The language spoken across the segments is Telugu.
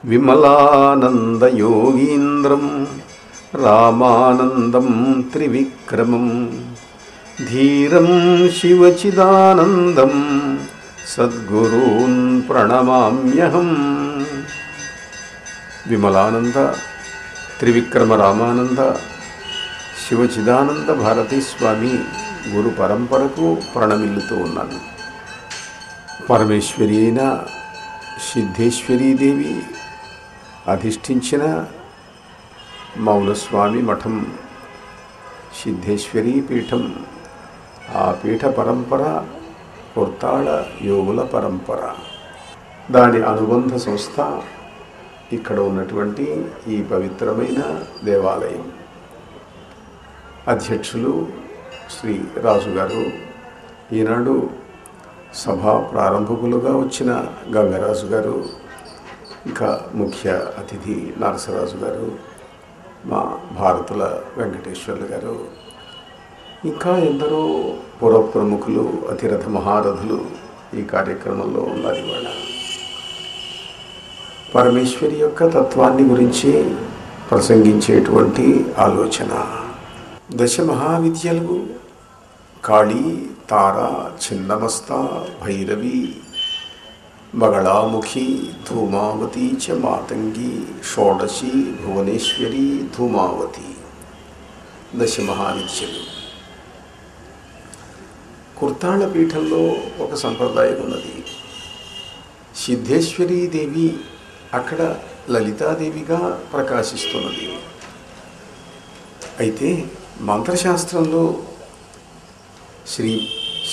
విమలానందయోగీంద్రం రామానందం త్రివిక్రమం ధీరం శివచిదానందం సద్గురూన్ ప్రణమామ్యహం. విమలానంద త్రివిక్రమ రామానంద శివచిదానంద భారతీ స్వామి గురు పరంపరకు ప్రణమిల్లుతూ ఉన్నాను. పరమేశ్వరి అయిన సిద్ధేశ్వరీదేవి అధిష్ఠించిన మౌనస్వామి మఠం సిద్ధేశ్వరీ పీఠం. ఆ పీఠ పరంపర కుర్తాళ యోగుల పరంపర. దాని అనుబంధ సంస్థ ఇక్కడ ఉన్నటువంటి ఈ పవిత్రమైన దేవాలయం. అధ్యక్షులు శ్రీ రాజు గారు, ఈనాడు సభా ప్రారంభకులుగా వచ్చిన గంగరాజు గారు, ఇంకా ముఖ్య అతిథి నరసరాజు గారు, మా భారతుల వెంకటేశ్వర్లు గారు, ఇంకా ఎందరో పురప్రముఖులు, అతిరథ మహారథులు ఈ కార్యక్రమంలో ఉన్నారు. ఇవాళ పరమేశ్వరి యొక్క తత్వాన్ని గురించి ప్రసంగించేటువంటి ఆలోచన. దశ మహావిద్యలు కాళీ, తార, చిన్నమస్త, భైరవి, బగళాముఖి, ధూమావతి చ మాతంగి, షోడశి, భువనేశ్వరి, ధూమావతి. దశ మహావిద్యలు. కుర్తాళ పీఠంలో ఒక సంప్రదాయం ఉన్నది. సిద్ధేశ్వరీదేవి అక్కడ లలితాదేవిగా ప్రకాశిస్తున్నది. అయితే మంత్రశాస్త్రంలో శ్రీ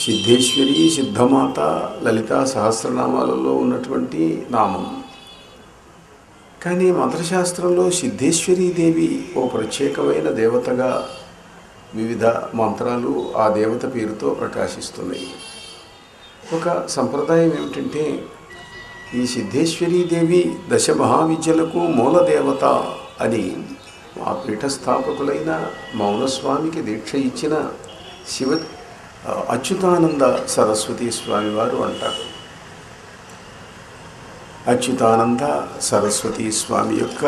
సిద్ధేశ్వరి, సిద్ధమాత, లలితా సహస్రనామాలలో ఉన్నటువంటి నామం. కానీ మంత్రశాస్త్రంలో సిద్ధేశ్వరీదేవి ఓ ప్రత్యేకమైన దేవతగా వివిధ మంత్రాలు ఆ దేవత పేరుతో ప్రకాశిస్తున్నాయి. ఒక సంప్రదాయం ఏమిటంటే, ఈ సిద్ధేశ్వరీదేవి దశ మహావిద్యలకు మూల దేవత అని ఆ పీఠస్థాపకులైన మౌనస్వామికి దీక్ష ఇచ్చిన శివ అచ్యుతానంద సరస్వతీ స్వామి వారు అంటారు. అచ్యుతానంద సరస్వతీ స్వామి యొక్క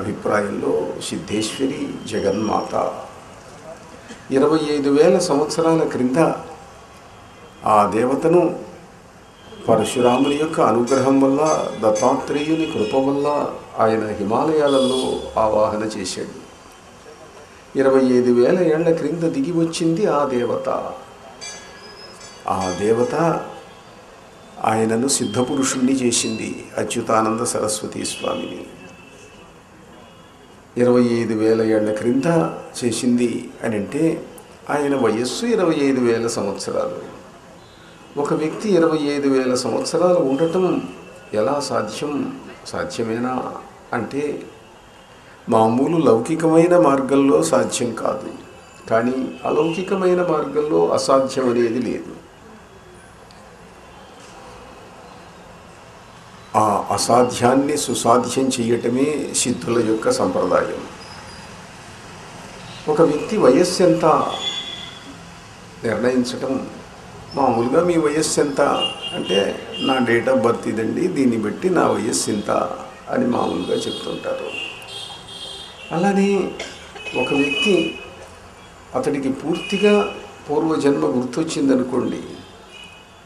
అభిప్రాయంలో సిద్ధేశ్వరి జగన్మాత. 25,000 సంవత్సరాల క్రింద ఆ దేవతను పరశురాముని యొక్క అనుగ్రహం వల్ల, దత్తాత్రేయుని కృప వల్ల ఆయన హిమాలయాలలో ఆవాహన చేశాడు. 25,000 ఏళ్ల క్రింద దిగి వచ్చింది ఆ దేవత. ఆ దేవత ఆయనను సిద్ధపురుషుణ్ణి చేసింది, అచ్యుతానంద సరస్వతీ స్వామిని. 25,000 ఏళ్ల క్రింద చేసింది అని అంటే ఆయన వయస్సు 25,000 సంవత్సరాలు. ఒక వ్యక్తి 25,000 సంవత్సరాలు ఉండటం ఎలా సాధ్యం? సాధ్యమేనా అంటే మామూలు లౌకికమైన మార్గంలో సాధ్యం కాదు. కానీ అలౌకికమైన మార్గంలో అసాధ్యం అనేది లేదు. ఆ అసాధ్యాన్ని సుసాధ్యం చేయటమే సిద్ధుల యొక్క సంప్రదాయం. ఒక వ్యక్తి వయస్సు ఎంత నిర్ణయించటం, మామూలుగా మీ వయస్సు ఎంత అంటే నా డేట్ ఆఫ్ బర్త్ ఇదండి, దీన్ని బట్టి నా వయస్సు ఎంత అని మామూలుగా చెప్తుంటారు. అలానే ఒక వ్యక్తి అతడికి పూర్తిగా పూర్వజన్మ గుర్తొచ్చిందనుకోండి,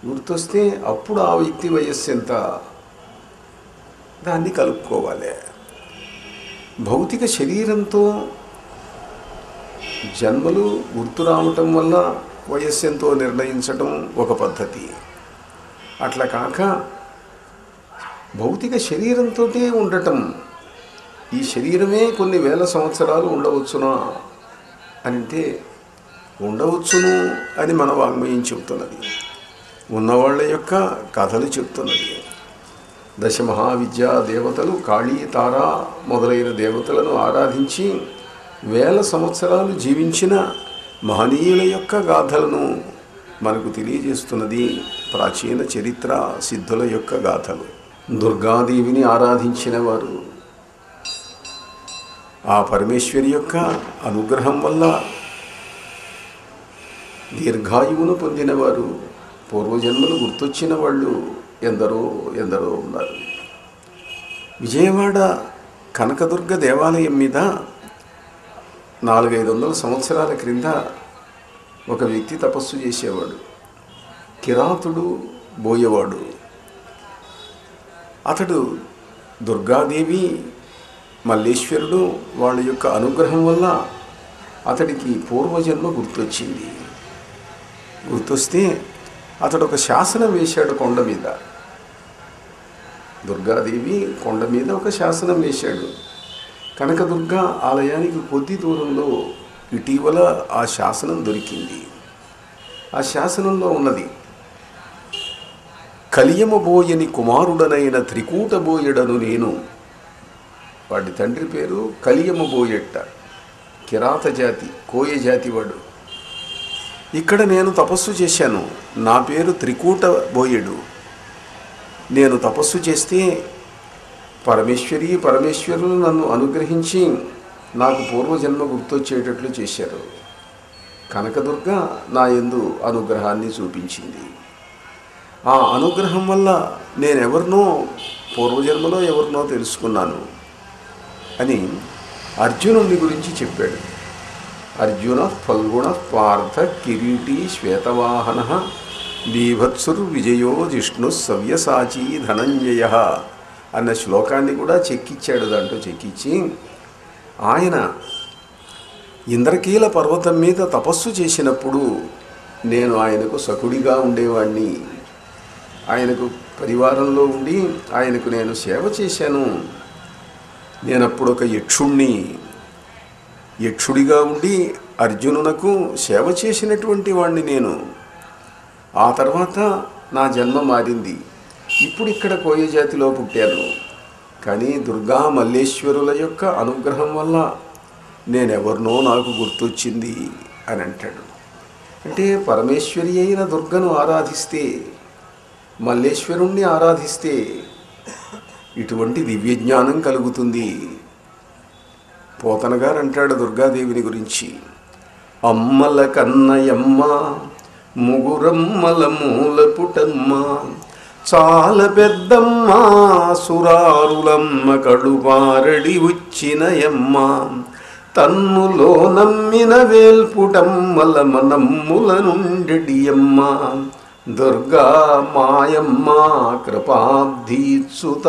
గుర్తొస్తే అప్పుడు ఆ వ్యక్తి వయస్సు ఎంత దాన్ని కలుపుకోవాలి. భౌతిక శరీరంతో జన్మలు గుర్తు రావటం వల్ల వయస్సు ఎంతో నిర్ణయించటం ఒక పద్ధతి. అట్లా కాక భౌతిక శరీరంతో ఉండటం, ఈ శరీరమే కొన్ని వేల సంవత్సరాలు ఉండవచ్చునా అంటే ఉండవచ్చును అని మన వాంగ్మయం చెప్తున్నది, ఉన్నవాళ్ళ యొక్క కథలు చెప్తున్నది. దశ మహావిద్యా దేవతలు కాళీ, తార మొదలైన దేవతలను ఆరాధించి వేల సంవత్సరాలు జీవించిన మహనీయుల యొక్క గాథలను మనకు తెలియజేస్తున్నది ప్రాచీన చరిత్ర, సిద్ధుల యొక్క గాథలు. దుర్గాదేవిని ఆరాధించిన వారు, ఆ పరమేశ్వరి యొక్క అనుగ్రహం వల్ల దీర్ఘాయువును పొందినవారు, పూర్వజన్మలు గుర్తొచ్చిన వాళ్ళు ఎందరో ఎందరో ఉన్నారు. విజయవాడ కనకదుర్గ దేవాలయం మీద 400-500 సంవత్సరాల క్రింద ఒక వ్యక్తి తపస్సు చేసేవాడు. కిరాతుడు, బోయవాడు. అతడు దుర్గాదేవి, మల్లేశ్వరుడు వాళ్ళ యొక్క అనుగ్రహం వల్ల అతడికి పూర్వజన్మ గుర్తొచ్చింది. గుర్తొస్తే అతడు ఒక శాసనం వేశాడు కొండ మీద. దుర్గాదేవి కొండ మీద ఒక శాసనం వేశాడు. కనకదుర్గ ఆలయానికి కొద్ది దూరంలో ఇటీవల ఆ శాసనం దొరికింది. ఆ శాసనంలో ఉన్నది, కలియమబోయని కుమారుడనైన త్రికూటబోయెడను నేను. వాడి తండ్రి పేరు కలియమబోయెట్ట, కిరాత జాతి, కోయ జాతి వాడు. ఇక్కడ నేను తపస్సు చేశాను, నా పేరు త్రికూటబోయెడు. నేను తపస్సు చేస్తే పరమేశ్వరులు నన్ను అనుగ్రహించి నాకు పూర్వజన్మ గుర్తొచ్చేటట్లు చేశారు. కనకదుర్గ నా యందు అనుగ్రహాన్ని చూపించింది. ఆ అనుగ్రహం వల్ల నేనెవరినో, పూర్వజన్మలో ఎవరినో తెలుసుకున్నాను అని అర్జునుని గురించి చెప్పాడు. అర్జున ఫల్గుణ పార్థ కిరీటి శ్వేతవాహన బీభత్సుర్విజయో జిష్ణు సవ్యసాచీ ధనంజయ అన్న శ్లోకాన్ని కూడా చెక్కిచ్చాడు. దాంట్లో చెక్కిచ్చి ఆయన ఇంద్రకీల పర్వతం మీద తపస్సు చేసినప్పుడు నేను ఆయనకు సకుడిగా ఉండేవాడిని. ఆయనకు పరివారంలో ఉండి ఆయనకు నేను సేవ చేశాను. నేనప్పుడు ఒక యక్షుడిగా ఉండి అర్జునునకు సేవ చేసినటువంటి వాడిని నేను. ఆ తర్వాత నా జన్మ మారింది. ఇప్పుడు ఇక్కడ కోయ జాతిలో పుట్టాను. కానీ దుర్గా మల్లేశ్వరుల యొక్క అనుగ్రహం వల్ల నేనెవరినో నాకు గుర్తొచ్చింది అని అంటాడు. అంటే పరమేశ్వరి అయిన దుర్గను ఆరాధిస్తే, మల్లేశ్వరుణ్ణి ఆరాధిస్తే ఇటువంటి దివ్యజ్ఞానం కలుగుతుంది. పోతన గారు అంటాడు దుర్గాదేవిని గురించి, అమ్మల కన్నయమ్మ ముగురమ్మల మూల పుటమ్మ చాల పెద్దమ్మ సురారులమ్మ కడుపారడి వచ్చినయమ్మ తన్నులో నమ్మిన వేల్పుటమ్మల మనమ్ముల నుండియమ్మ దుర్గా మాయమ్మ కృపాబ్ధీత్సుత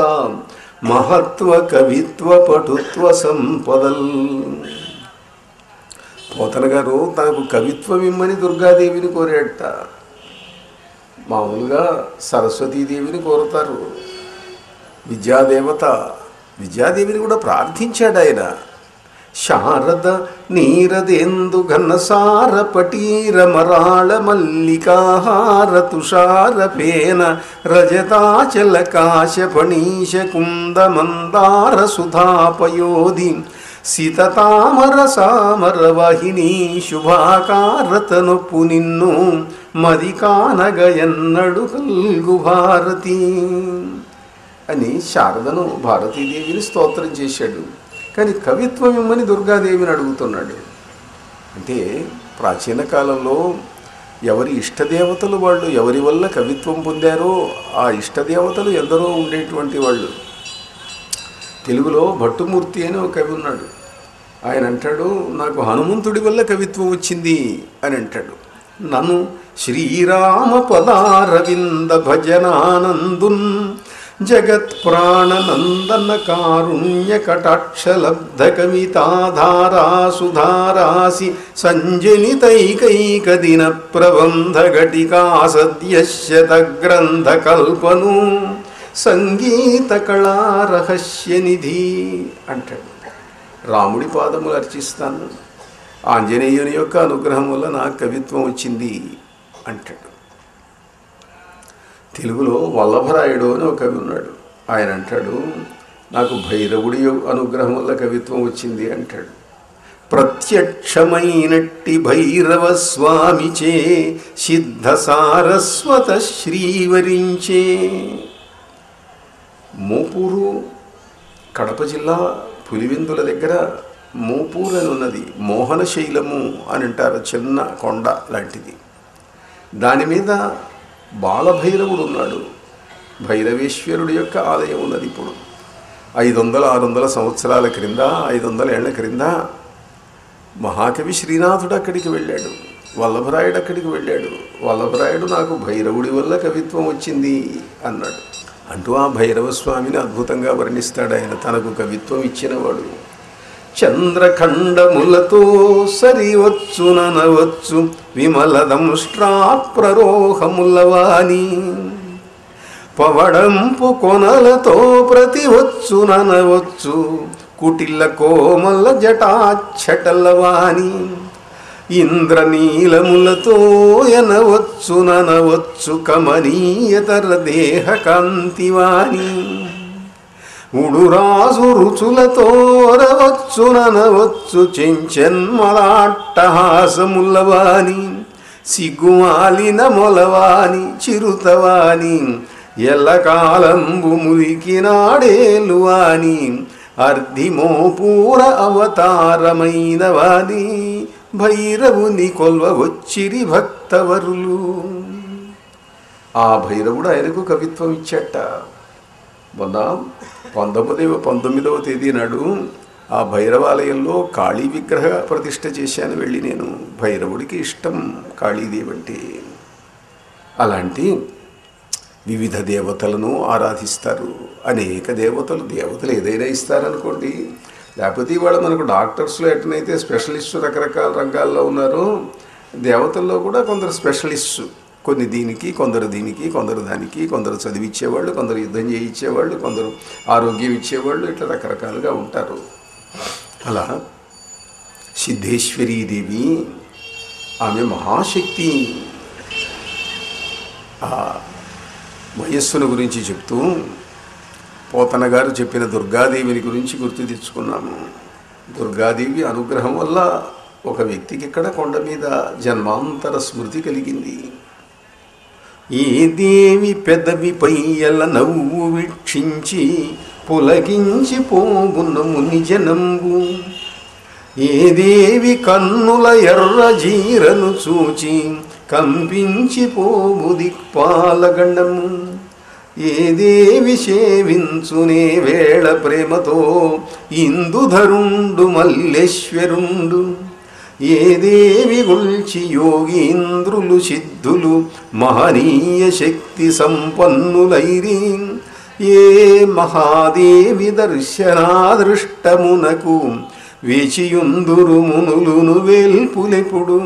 మహత్వ కవిత్వ పటుత్వ సంపదల్. పోతన గారు తనకు కవిత్వం ఇమ్మని దుర్గాదేవిని కోరాడట. మామూలుగా సరస్వతీదేవిని కోరుతారు, విద్యాదేవిని కూడా ప్రార్థించాడు ఆయన. శారద నీరదేందు ఘనసార పటీర మరాళ మల్లికాహార తుషార పేన రజతాచల కాశ ఫణీశ కుంద మందార సుధాపయోధి సీతతామర సామర వాహిని శుభాకారతనొప్పు నిన్ను మది కానగయన్నడు కల్గు భారతి అని శారదను, భారతీదేవిని స్తోత్రం చేశాడు. కానీ కవిత్వం ఇమ్మని దుర్గాదేవిని అడుగుతున్నాడు. అంటే ప్రాచీన కాలంలో ఎవరి ఇష్టదేవతలు వాళ్ళు ఎవరి వల్ల కవిత్వం పొందారో ఆ ఇష్టదేవతలు ఎందరో ఉండేటువంటి వాళ్ళు. తెలుగులో భట్టుమూర్తి అని ఒక కవి ఉన్నాడు. ఆయన అంటాడు, నాకు హనుమంతుడి వల్ల కవిత్వం వచ్చింది అని అంటాడు. నన్ను శ్రీరామ పదారవింద భజనానందున్ జగత్ ప్రాణనందన కారుణ్య కటాక్షలబ్ధ కవితాధారా సుధారాసి సంజనితైకైక దిన ప్రబంధ ఘటికా సద్యశత గ్రంథ కల్పను సంగీత కళా రహస్య నిధి అంటాడు. రాముడి పాదములు అర్చిస్తాను, ఆంజనేయుని యొక్క అనుగ్రహం వల్ల నాకు కవిత్వం వచ్చింది అంటాడు. తెలుగులో వల్లభరాయుడు అని ఒక కవి ఉన్నాడు. ఆయన అంటాడు, నాకు భైరవుడి అనుగ్రహం వల్ల కవిత్వం వచ్చింది అంటాడు. ప్రత్యక్షమైనట్టి భైరవ స్వామిచే సిద్ధ సారస్వత శ్రీవరించే. మోపూరు, కడప జిల్లా పులివెందుల దగ్గర మోపూర్ అని ఉన్నది. మోహన శైలము అని అంటారు, చిన్న కొండ లాంటిది. దాని మీద బాలభైరవుడు ఉన్నాడు. భైరవేశ్వరుడి యొక్క ఆలయం ఉన్నది ఇప్పుడు. 500-600 సంవత్సరాల క్రింద, 500 ఏళ్ల క్రింద మహాకవి శ్రీనాథుడు అక్కడికి వెళ్ళాడు, వల్లభరాయుడు అక్కడికి వెళ్ళాడు. వల్లభరాయుడు నాకు భైరవుడి వల్ల కవిత్వం వచ్చింది అన్నాడు. అంటూ ఆ భైరవ స్వామిని అద్భుతంగా వర్ణిస్తాడు ఆయన, తనకు కవిత్వం ఇచ్చినవాడు. చంద్రఖండములతో సరివచ్చుననవచ్చు విమలదంష్ట్రాప్రరోహములవాని, పవడంపు కొనలతో ప్రతివచ్చుననవచ్చు కుటిల కోమల జటాఛటలవాని, ఇంద్రనీలములతో ఎనవచ్చుననవచ్చు కమనీయతర దేహ కాంతివాని, ఉడురాజు రుచులతో రవచ్చుననవచ్చు చెంచెన్మలాట్టహాసములవాని, సిగ్గుమాలిన మొలవాని చిరుతవాని, ఎల్లకాలంబు మురికినాడేలువాని, అర్ధిమోపూర అవతారమైనవాని, భైరవుని కొల్వవచ్చిరి భక్తవరులు. ఆ భైరవుడు ఆయనకు కవిత్వం ఇచ్చట. మొన్న 19వ తేదీ నాడు ఆ భైరవాలయంలో కాళీ విగ్రహ ప్రతిష్ఠ చేశాను వెళ్ళి నేను. భైరవుడికి ఇష్టం కాళీదేవి అంటే. అలాంటి వివిధ దేవతలను ఆరాధిస్తారు. అనేక దేవతలు ఏదైనా ఇస్తారనుకోండి. లేకపోతే ఇవాళ మనకు డాక్టర్స్లో ఎట్లనైతే స్పెషలిస్టు రకరకాల రంగాల్లో ఉన్నారో, దేవతల్లో కూడా కొందరు స్పెషలిస్టు. కొన్ని దీనికి, కొందరు దీనికి, కొందరు దానికి, కొందరు చదివిచ్చేవాళ్ళు, కొందరు యుద్ధం చేయించేవాళ్ళు, కొందరు ఆరోగ్యం ఇచ్చేవాళ్ళు, ఇట్లా రకరకాలుగా ఉంటారు. అలా సిద్ధేశ్వరీదేవి ఆమె మహాశక్తి. ఆ వయస్సును గురించి చెప్తూ పోతన గారు చెప్పిన దుర్గాదేవిని గురించి గుర్తు తెచ్చుకున్నాము. దుర్గాదేవి అనుగ్రహం వల్ల ఒక వ్యక్తికి ఇక్కడ కొండ మీద జన్మాంతర స్మృతి కలిగింది. ఈ దేవి పెదవిపై ఎల్ల నవ్వు వీక్షించి పులకించి పోగున్న ముని జనంబు, ఏ దేవి కన్నుల ఎర్ర జీరను చూచి కంపించి పోవు దిక్పాలగండము, ఏ దేవి సేవించునే వేళ ప్రేమతో ఇందుధరుండు మల్లేశ్వరుండు, ఏ దేవి గుల్చి యోగీంద్రులు సిద్ధులు మహనీయ శక్తి సంపన్నులైరి, ఏ మహాదేవి దర్శనాదృష్టమునకు వేచియుందురు మునులును వేల్పులెప్పుడు,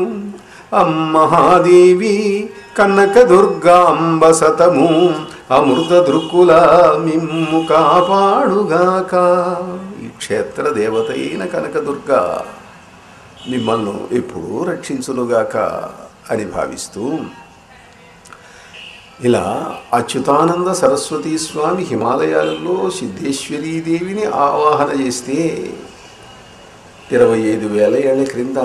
అమ్మహాదేవి కనకదుర్గాంబ సతము అమృత దృక్కుల మిమ్ము కాపాడుగాక. ఈ క్షేత్ర దేవత అయిన కనకదుర్గా మిమ్మల్ని ఎప్పుడూ రక్షించునుగాక అని భావిస్తూ ఇలా అచ్యుతానంద సరస్వతీ స్వామి హిమాలయాలలో సిద్ధేశ్వరీదేవిని ఆవాహన చేస్తే 25,000 ఏళ్ల క్రింద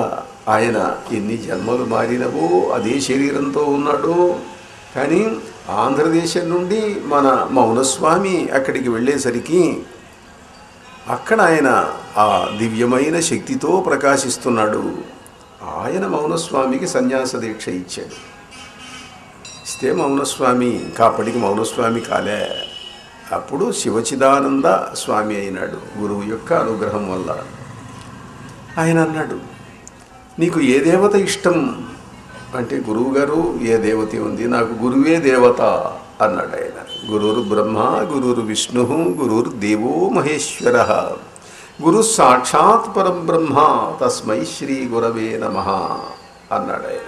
ఆయన ఎన్ని జన్మలు మారినవో అదే శరీరంతో ఉన్నాడో. కానీ ఆంధ్రదేశం నుండి మన మౌనస్వామి అక్కడికి వెళ్ళేసరికి అక్కడ ఆయన ఆ దివ్యమైన శక్తితో ప్రకాశిస్తున్నాడు. ఆయన మౌనస్వామికి సన్యాస దీక్ష ఇచ్చాడు. ఇస్తే మౌనస్వామి కాపడికి మౌనస్వామి కాలే. అప్పుడు శివచిదానంద స్వామి అయినాడు గురువు యొక్క అనుగ్రహం వల్ల. ఆయన అన్నాడు, నీకు ఏ దేవత ఇష్టం అంటే, గురువుగారు ఏ దేవత ఉంది, నాకు గురువే దేవత అన్నాడు ఆయన. గురుర్ బ్రహ్మ గురుర్ విష్ణు గురుర్ దేవో మహేశ్వర గురు సాక్షాత్ పరబ్రహ్మ తస్మై శ్రీ గురవే నమః అన్నాడు ఆయన.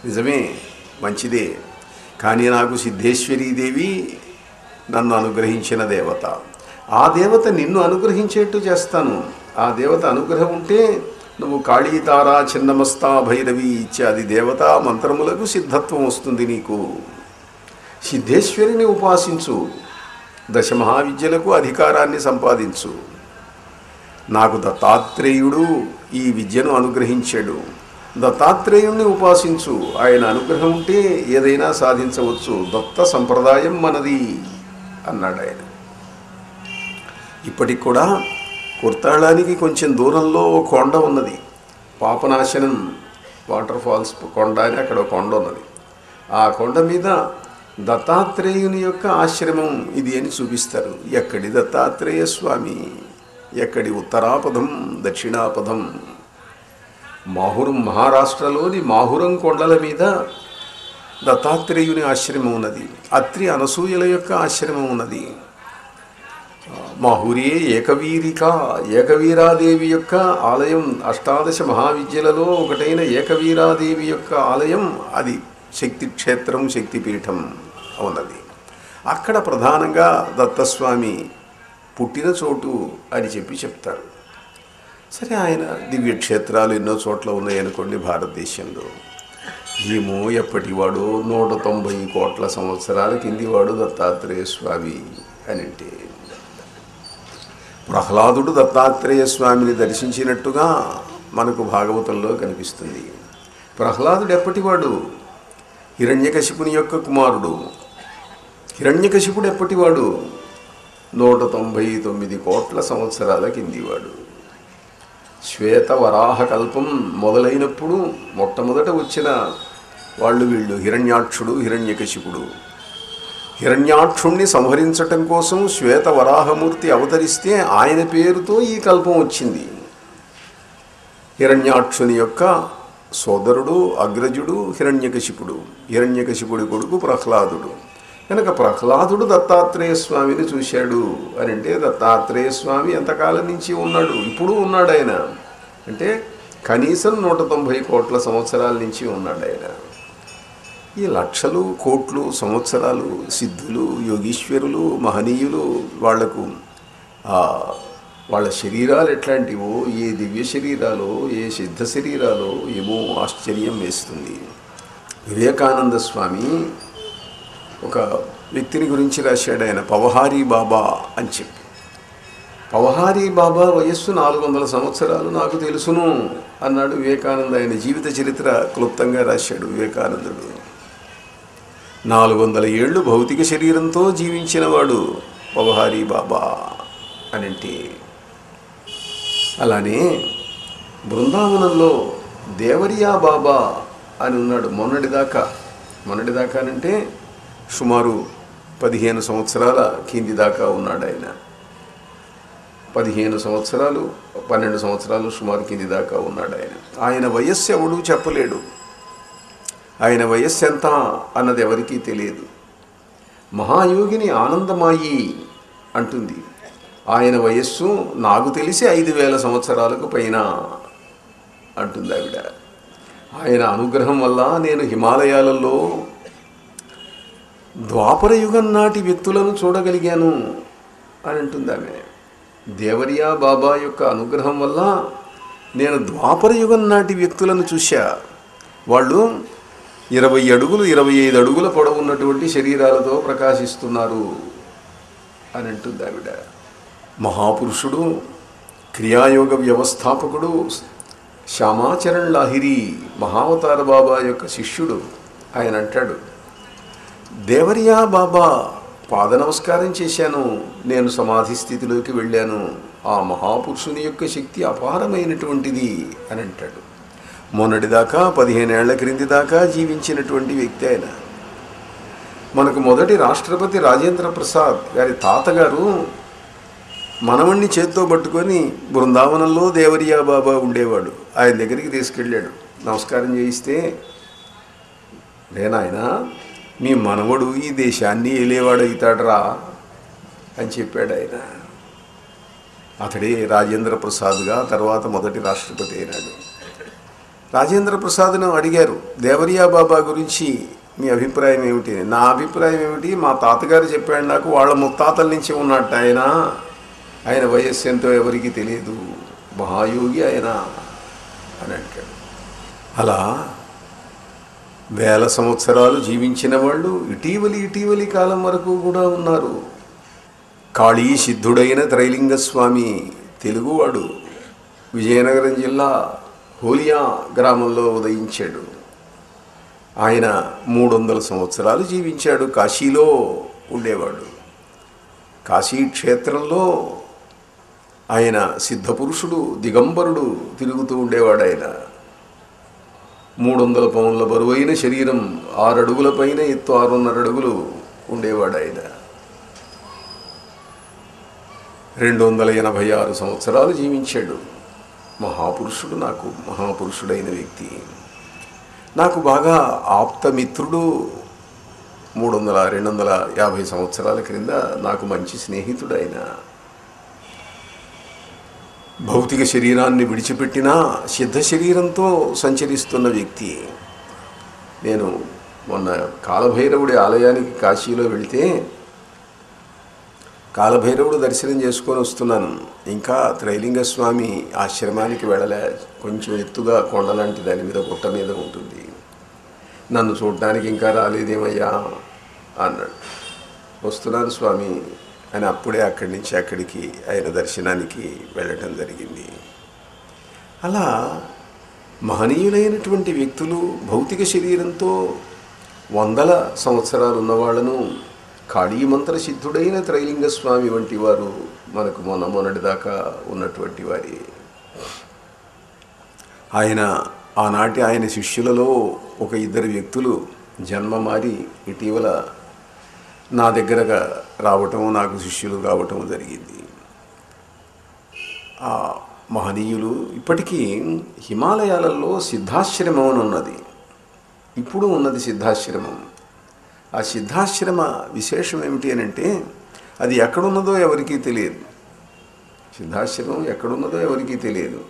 నిజమే, మంచిదే. కానీ నాకు సిద్ధేశ్వరీదేవి నన్ను అనుగ్రహించిన దేవత. ఆ దేవత నిన్ను అనుగ్రహించేట్టు చేస్తాను. ఆ దేవత అనుగ్రహం ఉంటే నువ్వు కాళీతారా చిన్నమస్తా భైరవి ఇత్యాది దేవతా మంత్రములకు సిద్ధత్వం వస్తుంది నీకు. సిద్ధేశ్వరిని ఉపాసించు, దశమహావిద్యలకు అధికారాన్ని సంపాదించు. నాకు దత్తాత్రేయుడు ఈ విద్యను అనుగ్రహించాడు. దత్తాత్రేయుణ్ణి ఉపాసించు, ఆయన అనుగ్రహం ఉంటే ఏదైనా సాధించవచ్చు. దత్త సంప్రదాయం మనది అన్నాడు ఆయన. ఇప్పటికి కూడా కుర్తాళానికి కొంచెం దూరంలో కొండ ఉన్నది, పాపనాశనం వాటర్ ఫాల్స్ కొండ అని అక్కడ కొండ ఉన్నది. ఆ కొండ మీద దత్తాత్రేయుని యొక్క ఆశ్రమం ఇది అని చూపిస్తారు. ఎక్కడి దత్తాత్రేయ స్వామి, ఎక్కడి ఉత్తరాపథం దక్షిణాపథం. మాహురం, మహారాష్ట్రలోని మాహురం కొండల మీద దత్తాత్రేయుని ఆశ్రమం ఉన్నది. అత్రి అనసూయల యొక్క ఆశ్రమం ఉన్నది. మాహురియే ఏకవీరిక, ఏకవీరాదేవి యొక్క ఆలయం, అష్టాదశ మహావిద్యలలో ఒకటైన ఏకవీరాదేవి యొక్క ఆలయం అది శక్తి క్షేత్రం, శక్తిపీఠం ఉన్నది. అక్కడ ప్రధానంగా దత్తస్వామి పుట్టిన చోటు అని చెప్తారు. సరే, ఆయన దివ్యక్షేత్రాలు ఎన్నో చోట్ల ఉన్నాయనుకోండి భారతదేశంలో. ఏమో ఎప్పటివాడు 190 కోట్ల సంవత్సరాల కిందివాడు దత్తాత్రేయ స్వామి అని అంటే, ప్రహ్లాదుడు దత్తాత్రేయ స్వామిని దర్శించినట్టుగా మనకు భాగవతంలో కనిపిస్తుంది. ప్రహ్లాదుడు ఎప్పటివాడు? హిరణ్యకశిపుని యొక్క కుమారుడు. హిరణ్యకశిపుడు ఎప్పటివాడు? 199 కోట్ల సంవత్సరాల కిందివాడు. శ్వేతవరాహ కల్పం మొదలైనప్పుడు మొట్టమొదట వచ్చిన వాళ్ళు వీళ్ళు హిరణ్యాక్షుడు, హిరణ్యకశిపుడు. హిరణ్యాక్షుణ్ణి సంహరించటం కోసం శ్వేతవరాహమూర్తి అవతరిస్తే ఆయన పేరుతో ఈ కల్పం వచ్చింది. హిరణ్యాక్షుని యొక్క సోదరుడు, అగ్రజుడు హిరణ్యకశిపుడు. హిరణ్యకశిపుడి కొడుకు ప్రహ్లాదుడు. కనుక ప్రహ్లాదుడు దత్తాత్రేయ స్వామిని చూశాడు అని అంటే, దత్తాత్రేయ స్వామి ఎంతకాలం నుంచి ఉన్నాడు? ఇప్పుడు ఉన్నాడు ఆయన. అంటే కనీసం 190 కోట్ల సంవత్సరాల నుంచి ఉన్నాడు ఆయన. ఈ లక్షలు కోట్లు సంవత్సరాలు సిద్ధులు, యోగీశ్వరులు, మహనీయులు, వాళ్లకు వాళ్ళ శరీరాలు ఎట్లాంటివో, ఏ దివ్య శరీరాలో, ఏ సిద్ధ శరీరాలో ఏమో ఆశ్చర్యం వేస్తుంది. వివేకానంద స్వామి ఒక వ్యక్తిని గురించి రాశాడు ఆయన, పవహారీ బాబా అని చెప్పి. పవహారీ బాబా వయస్సు 400 సంవత్సరాలు నాకు తెలుసును అన్నాడు వివేకానంద. ఆయన జీవిత చరిత్ర క్లుప్తంగా రాశాడు వివేకానందుడు. 400 ఏళ్ళు భౌతిక శరీరంతో జీవించినవాడు పవహారీ బాబా అనంటే. అలానే బృందావనంలో దేవరియా బాబా అని ఉన్నాడు. మొన్నటిదాకానంటే సుమారు 15 సంవత్సరాల కింది దాకా ఉన్నాడు ఆయన. 15 సంవత్సరాలు 12 సంవత్సరాలు సుమారు కింది దాకా ఉన్నాడు ఆయన. ఆయన వయస్సు ఎవడూ చెప్పలేడు. ఆయన వయస్సు ఎంత అన్నది ఎవరికీ తెలియదు. మహాయోగిని ఆనందమాయి అంటుంది, ఆయన వయస్సు నాకు తెలిసి 5000 సంవత్సరాలకు పైన అంటుంది ఆవిడ. ఆయన అనుగ్రహం వల్ల నేను హిమాలయాలలో ద్వాపర యుగం నాటి వ్యక్తులను చూడగలిగాను అని అంటుంది ఆమె. దేవరియా బాబా యొక్క అనుగ్రహం వల్ల నేను ద్వాపర యుగం నాటి వ్యక్తులను చూశా. వాళ్ళు 20 అడుగులు 25 అడుగుల పొడవున్నటువంటి శరీరాలతో ప్రకాశిస్తున్నారు అని అంటుంది ఆవిడ. మహాపురుషుడు, క్రియాయోగ వ్యవస్థాపకుడు శ్యామాచరణ్ లాహిరి మహావతార బాబా యొక్క శిష్యుడు. ఆయన అంటాడు, దేవరియా బాబా పాద నమస్కారం చేశాను, నేను సమాధి స్థితిలోకి వెళ్ళాను. ఆ మహాపురుషుని యొక్క శక్తి అపారమైనటువంటిది అని అంటాడు. మొన్నటిదాకా 15 ఏళ్ల క్రింది దాకా జీవించినటువంటి వ్యక్తి ఆయన. మనకు మొదటి రాష్ట్రపతి రాజేంద్ర ప్రసాద్ గారి తాతగారు మనవణ్ణి చేత్తో పట్టుకొని బృందావనంలో దేవరియా బాబా ఉండేవాడు. ఆయన దగ్గరికి తీసుకెళ్ళాడు. నమస్కారం చేయిస్తే, లేనాయనా మీ మనవడు ఈ దేశాన్ని ఏలేవాడు అవుతాడరా అని చెప్పాడు ఆయన. అతడే రాజేంద్ర ప్రసాద్గా తర్వాత మొదటి రాష్ట్రపతి అయినాడు. రాజేంద్ర ప్రసాద్ను అడిగారు, దేవరియా బాబా గురించి మీ అభిప్రాయం ఏమిటి? నా అభిప్రాయం ఏమిటి, మా తాతగారు చెప్పాడు నాకు, వాళ్ళ ముత్తాతల నుంచి ఉన్నట్టు ఆయన వయస్సు ఎంతో ఎవరికి తెలియదు, మహాయోగి ఆయన అని అంటాడు. అలా 1000 సంవత్సరాలు జీవించిన వాళ్ళు ఇటీవలి కాలం వరకు కూడా ఉన్నారు. కాళీ సిద్ధుడైన త్రైలింగస్వామి తెలుగువాడు, విజయనగరం జిల్లా హోలియా గ్రామంలో ఉదయించాడు. ఆయన 300 సంవత్సరాలు జీవించాడు. కాశీలో ఉండేవాడు. కాశీ క్షేత్రంలో ఆయన సిద్ధపురుషుడు, దిగంబరుడు తిరుగుతూ ఉండేవాడు. ఆయన 300 పౌండ్ల బరువైన శరీరం, 6 అడుగుల పైన ఎత్తు, 6.5 అడుగులు ఉండేవాడు ఆయన. 286 సంవత్సరాలు జీవించాడు. మహాపురుషుడు, నాకు మహాపురుషుడైన వ్యక్తి. నాకు బాగా ఆప్తమిత్రుడు. 250 సంవత్సరాల క్రింద నాకు మంచి స్నేహితుడు ఆయన. భౌతిక శరీరాన్ని విడిచిపెట్టినా సిద్ధ శరీరంతో సంచరిస్తున్న వ్యక్తి. నేను మొన్న కాలభైరవుడి ఆలయానికి కాశీలో వెళితే కాలభైరవుడు దర్శనం చేసుకొని వస్తున్నాను. ఇంకా త్రైలింగ స్వామి ఆశ్రమానికి వెళ్ళలే. కొంచెం ఎత్తుగా కొండలాంటి దాని మీద గుట్ట మీద ఉంటుంది. నన్ను చూడడానికి ఇంకా రాలేదేమయ్యా అన్నాడు. వస్తున్నాను స్వామి అని అప్పుడే అక్కడి నుంచి అక్కడికి ఆయన దర్శనానికి వెళ్ళటం జరిగింది. అలా మహనీయులైనటువంటి వ్యక్తులు భౌతిక శరీరంతో 100 సంవత్సరాలు ఉన్నవాళ్లను కాళీమంత్ర సిద్ధుడైన త్రైలింగ స్వామి వంటి వారు మనకు మొన్నటిదాకా ఉన్నటువంటి వారి. ఆనాటి ఆయన శిష్యులలో ఒక 2 వ్యక్తులు జన్మ మారి ఇటీవల నా దగ్గరగా రావటం, నాకు శిష్యులు కావటం జరిగింది. ఆ మహనీయులు ఇప్పటికీ హిమాలయాలలో సిద్ధాశ్రమం అని ఉన్నది. ఇప్పుడు ఉన్నది సిద్ధాశ్రమం. ఆ సిద్ధాశ్రమ విశేషం ఏమిటి అని అంటే, అది ఎక్కడున్నదో ఎవరికీ తెలియదు. సిద్ధాశ్రమం ఎక్కడున్నదో ఎవరికీ తెలియదు.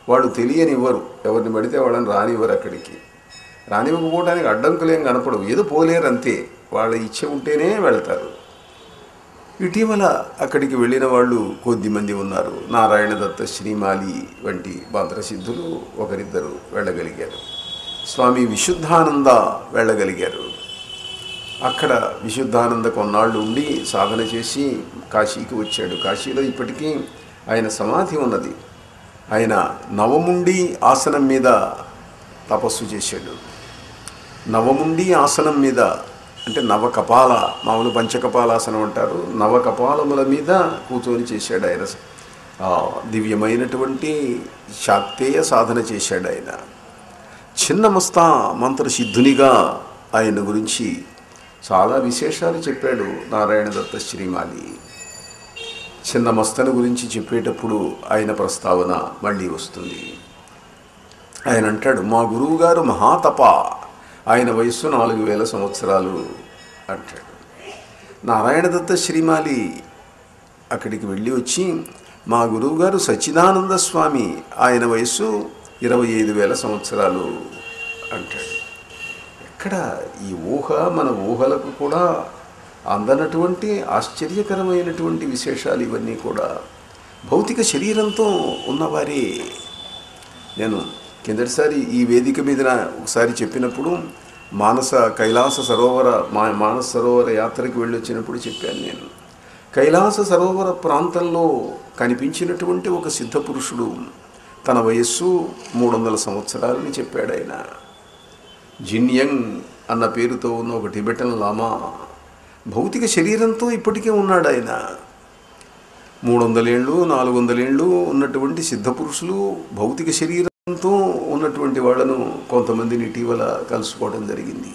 వాళ్ళు తెలియనివ్వరు. ఎవరిని పడితే వాళ్ళని రానివ్వరు. అక్కడికి రానివ్వకపోవడానికి అడ్డంకులేం కనపడవు. ఏదో పోలేరు అంతే. వాళ్ళ ఇచ్చ ఉంటేనే వెళ్తారు. ఇటీవల అక్కడికి వెళ్ళిన వాళ్ళు కొద్దిమంది ఉన్నారు. నారాయణ దత్త, శ్రీమాలి వంటి మంత్రసిద్ధులు 1-2 వెళ్ళగలిగారు. స్వామి విశుద్ధానంద వెళ్ళగలిగారు. అక్కడ విశుద్ధానంద కొన్నాళ్ళు ఉండి సాధన చేసి కాశీకి వచ్చాడు. కాశీలో ఇప్పటికీ ఆయన సమాధి ఉన్నది. ఆయన నవముండి ఆసనం మీద తపస్సు చేశాడు. నవముండి ఆసనం మీద అంటే నవకపాల, మామూలు పంచకపాలాసనం అంటారు, నవకపాలముల మీద కూర్చొని చేశాడు ఆయన. దివ్యమైనటువంటి శాక్తేయ సాధన చేశాడు ఆయన. చిన్నమస్తా మంత్రసిద్ధునిగా ఆయన గురించి చాలా విశేషాలు చెప్పాడు నారాయణ దత్త శ్రీమాలి. చిన్నమస్తను గురించి చెప్పేటప్పుడు ఆయన ప్రస్తావన మళ్ళీ వస్తుంది. ఆయన అంటాడు, మా గురువుగారు మహాతప, ఆయన వయస్సు 4000 సంవత్సరాలు అంటాడు. నారాయణ దత్త శ్రీమాలి అక్కడికి వెళ్ళి వచ్చి, మా గురువుగారు సచ్చిదానంద స్వామి, ఆయన వయస్సు 25,000 సంవత్సరాలు అంటాడు. ఇక్కడ ఈ ఊహ మన ఊహలకు కూడా అందనటువంటి ఆశ్చర్యకరమైనటువంటి విశేషాలు ఇవన్నీ కూడా భౌతిక శరీరంతో ఉన్నవారే. నేను కిందటిసారి ఈ వేదిక మీద ఒకసారి చెప్పినప్పుడు మానస సరోవర యాత్రకి వెళ్ళొచ్చినప్పుడు చెప్పాను. నేను కైలాస సరోవర ప్రాంతంలో కనిపించినటువంటి ఒక సిద్ధపురుషుడు తన వయస్సు 300 సంవత్సరాలని చెప్పాడు. ఆయన జిన్యంగ్ అన్న పేరుతో ఉన్న ఒక టిబెటన్ లామా భౌతిక శరీరంతో ఇప్పటికే ఉన్నాడు. ఆయన 300 ఏళ్ళు 400 ఏళ్ళు ఉన్నటువంటి సిద్ధపురుషులు భౌతిక శరీరంతో ఉన్నటువంటి వాళ్ళను కొంతమందిని ఇటీవల కలుసుకోవడం జరిగింది.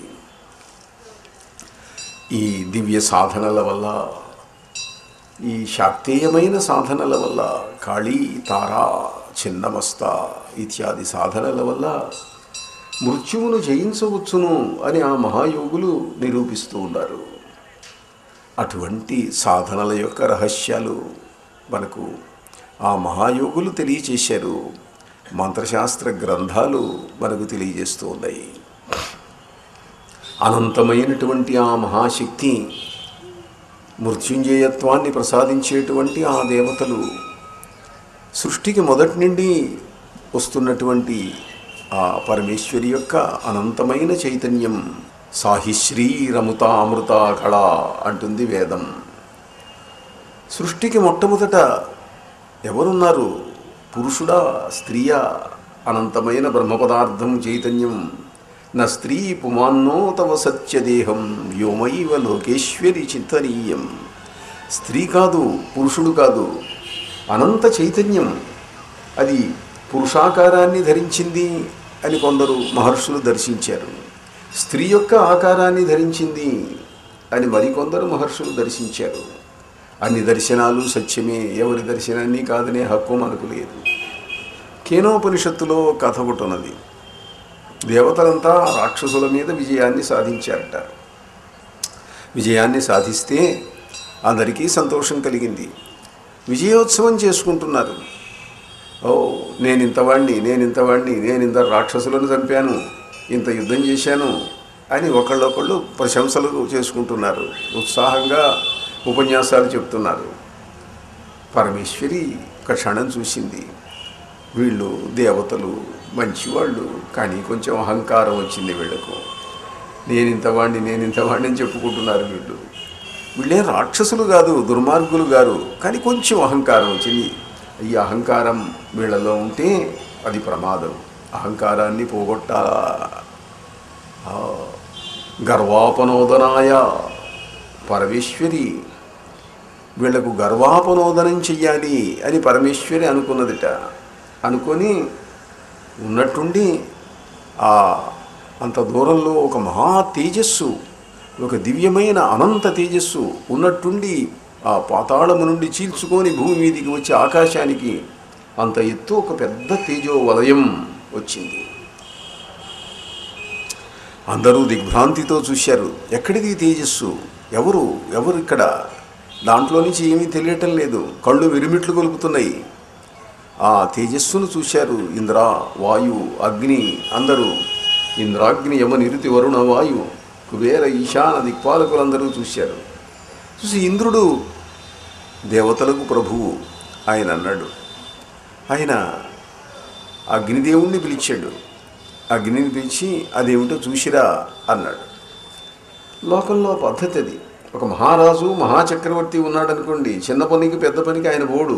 ఈ దివ్య సాధనల వల్ల, ఈ శాక్తేయమైన సాధనల వల్ల, కాళీ, తారా, చిన్నమస్త ఇత్యాది సాధనల వల్ల మృత్యువును జయించవచ్చును అని ఆ మహాయోగులు నిరూపిస్తూ ఉన్నారు. అటువంటి సాధనల యొక్క రహస్యాలు మనకు ఆ మహాయోగులు తెలియచేశారు. మంత్రశాస్త్ర గ్రంథాలు మనకు తెలియజేస్తూ ఉన్నాయి. అనంతమైనటువంటి ఆ మహాశక్తి, మృత్యుంజయత్వాన్ని ప్రసాదించేటువంటి ఆ దేవతలు, సృష్టికి మొదటి నుండి వస్తున్నటువంటి ఆ పరమేశ్వరి యొక్క అనంతమైన చైతన్యం, సాహిశ్రీ రముత అమృత కళ అంటుంది వేదం. సృష్టికి మొట్టమొదట ఎవరున్నారు? పురుషుడా, స్త్రీయా? అనంతమైన బ్రహ్మపదార్థం చైతన్యం. నా స్త్రీ పుమాన్నో తవ సత్యదేహం వ్యోమైవ లోకేశ్వరి చింతనీయం. స్త్రీ కాదు, పురుషుడు కాదు, అనంత చైతన్యం. అది పురుషాకారాన్ని ధరించింది, అని కొందరు మహర్షులు దర్శించారు. స్త్రీ యొక్క ఆకారాన్ని ధరించింది అని మరికొందరు మహర్షులు దర్శించారు. అన్ని దర్శనాలు సత్యమే, ఎవరి దర్శనాన్ని కాదనే హక్కు మనకు లేదు. కేనోపనిషత్తులో కథ ఒకటి ఉన్నది. దేవతలంతా రాక్షసుల మీద విజయాన్ని సాధించారట. విజయాన్ని సాధిస్తే అందరికీ సంతోషం కలిగింది. విజయోత్సవం చేసుకుంటున్నారు. ఓ, నేను ఇంత రాక్షసులను చంపాను, ఇంత యుద్ధం చేశాను అని ఒకళ్ళొకళ్ళు ప్రశంసలు చేసుకుంటున్నారు. ఉత్సాహంగా ఉపన్యాసాలు చెప్తున్నారు. పరమేశ్వరి ఒక క్షణం చూసింది. వీళ్ళు దేవతలు మంచివాళ్ళు, కానీ కొంచెం అహంకారం వచ్చింది వీళ్లకు. నేనింతవాణ్ణి అని చెప్పుకుంటున్నారు. వీళ్ళేం రాక్షసులు కాదు, దుర్మార్గులు గారు, కానీ కొంచెం అహంకారం వచ్చింది. ఈ అహంకారం వీళ్ళలో ఉంటే అది ప్రమాదం. అహంకారాన్ని పోగొట్టాలా. గర్వాపనోదనాయ పరమేశ్వరి వీళ్లకు గర్వాపనోదనం చెయ్యాలి అని పరమేశ్వరి అనుకున్నదిట. అనుకొని ఉన్నట్టుండి అంత దూరంలో ఒక మహా తేజస్సు, ఒక దివ్యమైన అనంత తేజస్సు ఉన్నట్టుండి ఆ పాతాళము నుండి చీల్చుకొని భూమి మీదికి వచ్చి ఆకాశానికి అంత ఎత్తు ఒక పెద్ద తేజో వలయం వచ్చింది. అందరూ దిగ్భ్రాంతితో చూశారు. ఎక్కడిది తేజస్సు? ఎవరు ఇక్కడ? దాంట్లో నుంచి ఏమీ తెలియటం లేదు. కళ్ళు విరిమిట్లు కొలుపుతున్నాయి. ఆ తేజస్సును చూశారు ఇంద్ర, వాయు, అగ్ని. అందరూ ఇంద్రాగ్ని, యమ, నిరుతి, వరుణ, వాయు, కుబేర, ఈశాన దిక్పాలకులందరూ చూశారు. చూసి ఇంద్రుడు దేవతలకు ప్రభువు. ఆయన అన్నాడు, ఆయన అగ్నిదేవుణ్ణి పిలిచాడు. అగ్నిని పిలిచి అదేమిటో చూసిరా అన్నాడు. లోకంలో పద్ధతి అది. ఒక మహారాజు, మహాచక్రవర్తి ఉన్నాడనుకోండి, చిన్న పనికి పెద్ద పనికి ఆయన పోడు.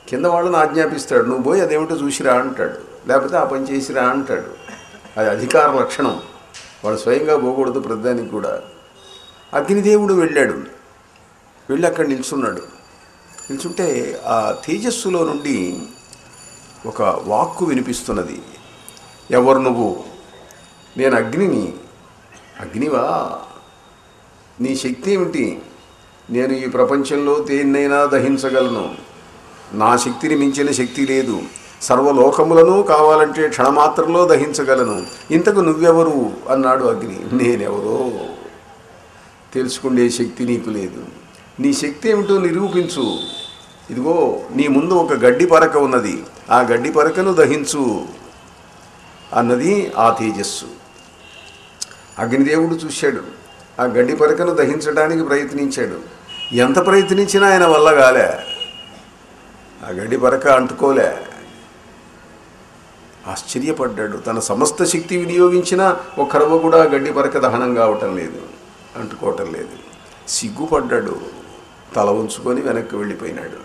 కింద వాళ్ళని ఆజ్ఞాపిస్తాడు, నువ్వు పోయి అదేమిటో చూసిరా అంటాడు, లేకపోతే ఆ పని చేసిరా అంటాడు. అది అధికార లక్షణం. వాడు స్వయంగా పోకూడదు ప్రతిదానికి కూడా. అగ్నిదేవుడు వెళ్ళాడు. వెళ్ళి అక్కడ నిల్చున్నాడు. నిల్చుంటే ఆ తేజస్సులో నుండి ఒక వాక్కు వినిపిస్తున్నది. ఎవరు నువ్వు? నేను అగ్నిని. అగ్నివా? నీ శక్తి ఏమిటి? నేను ఈ ప్రపంచంలో దేన్నైనా దహించగలను. నా శక్తిని మించిన శక్తి లేదు. సర్వలోకములను కావాలంటే క్షణమాత్రంలో దహించగలను. ఇంతకు నువ్వెవరు అన్నాడు అగ్ని. నేనెవరో తెలుసుకునే శక్తి నీకు లేదు. నీ శక్తి ఏమిటో నిరూపించు. ఇదిగో నీ ముందు ఒక గడ్డి పరక ఉన్నది, ఆ గడ్డి పరకను దహించు అన్నది ఆ తేజస్సు. అగ్నిదేవుడు చూశాడు. ఆ గడ్డి పరకను దహించడానికి ప్రయత్నించాడు. ఎంత ప్రయత్నించినా ఆయన వల్ల కాలే. ఆ గడ్డి పరక అంటుకోలే. ఆశ్చర్యపడ్డాడు. తన సమస్త శక్తి వినియోగించినా ఒక్క రవ్వ కూడా గడ్డి పరక దహనం కావటం లేదు, అంటుకోవటం లేదు. సిగ్గుపడ్డాడు. తల ఉంచుకొని వెనక్కి వెళ్ళిపోయినాడు.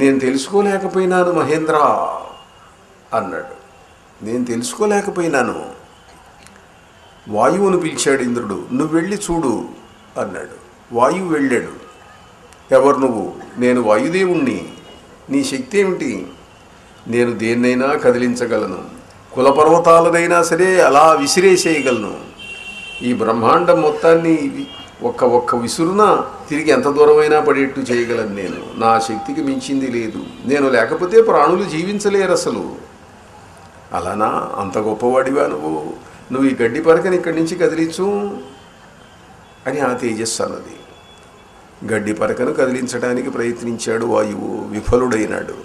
నేను తెలుసుకోలేకపోయినాను మహేంద్ర అన్నాడు. నేను తెలుసుకోలేకపోయినాను. వాయువును పిలిచాడు ఇంద్రుడు. నువ్వు వెళ్ళి చూడు అన్నాడు. వాయువు వెళ్ళాడు. ఎవరు నువ్వు? నేను వాయుదేవుణ్ణి. నీ శక్తి ఏమిటి? నేను దేన్నైనా కదిలించగలను. కులపర్వతాలనైనా సరే అలా విసిరేసేయగలను. ఈ బ్రహ్మాండం మొత్తాన్ని ఒక్క విసురున తిరిగి ఎంత దూరమైనా పడేట్టు చేయగలను నేను. నా శక్తికి మించింది లేదు. నేను లేకపోతే ప్రాణులు జీవించలేరు అసలు. అలానా? అంత గొప్పవాడివా నువ్వు ఈ గడ్డి పరకని ఇక్కడి నుంచి కదిలించు అని ఆ తేజస్సు అన్నది. గడ్డి పరకను కదిలించడానికి ప్రయత్నించాడు వాయువు. విఫలుడైనాడు.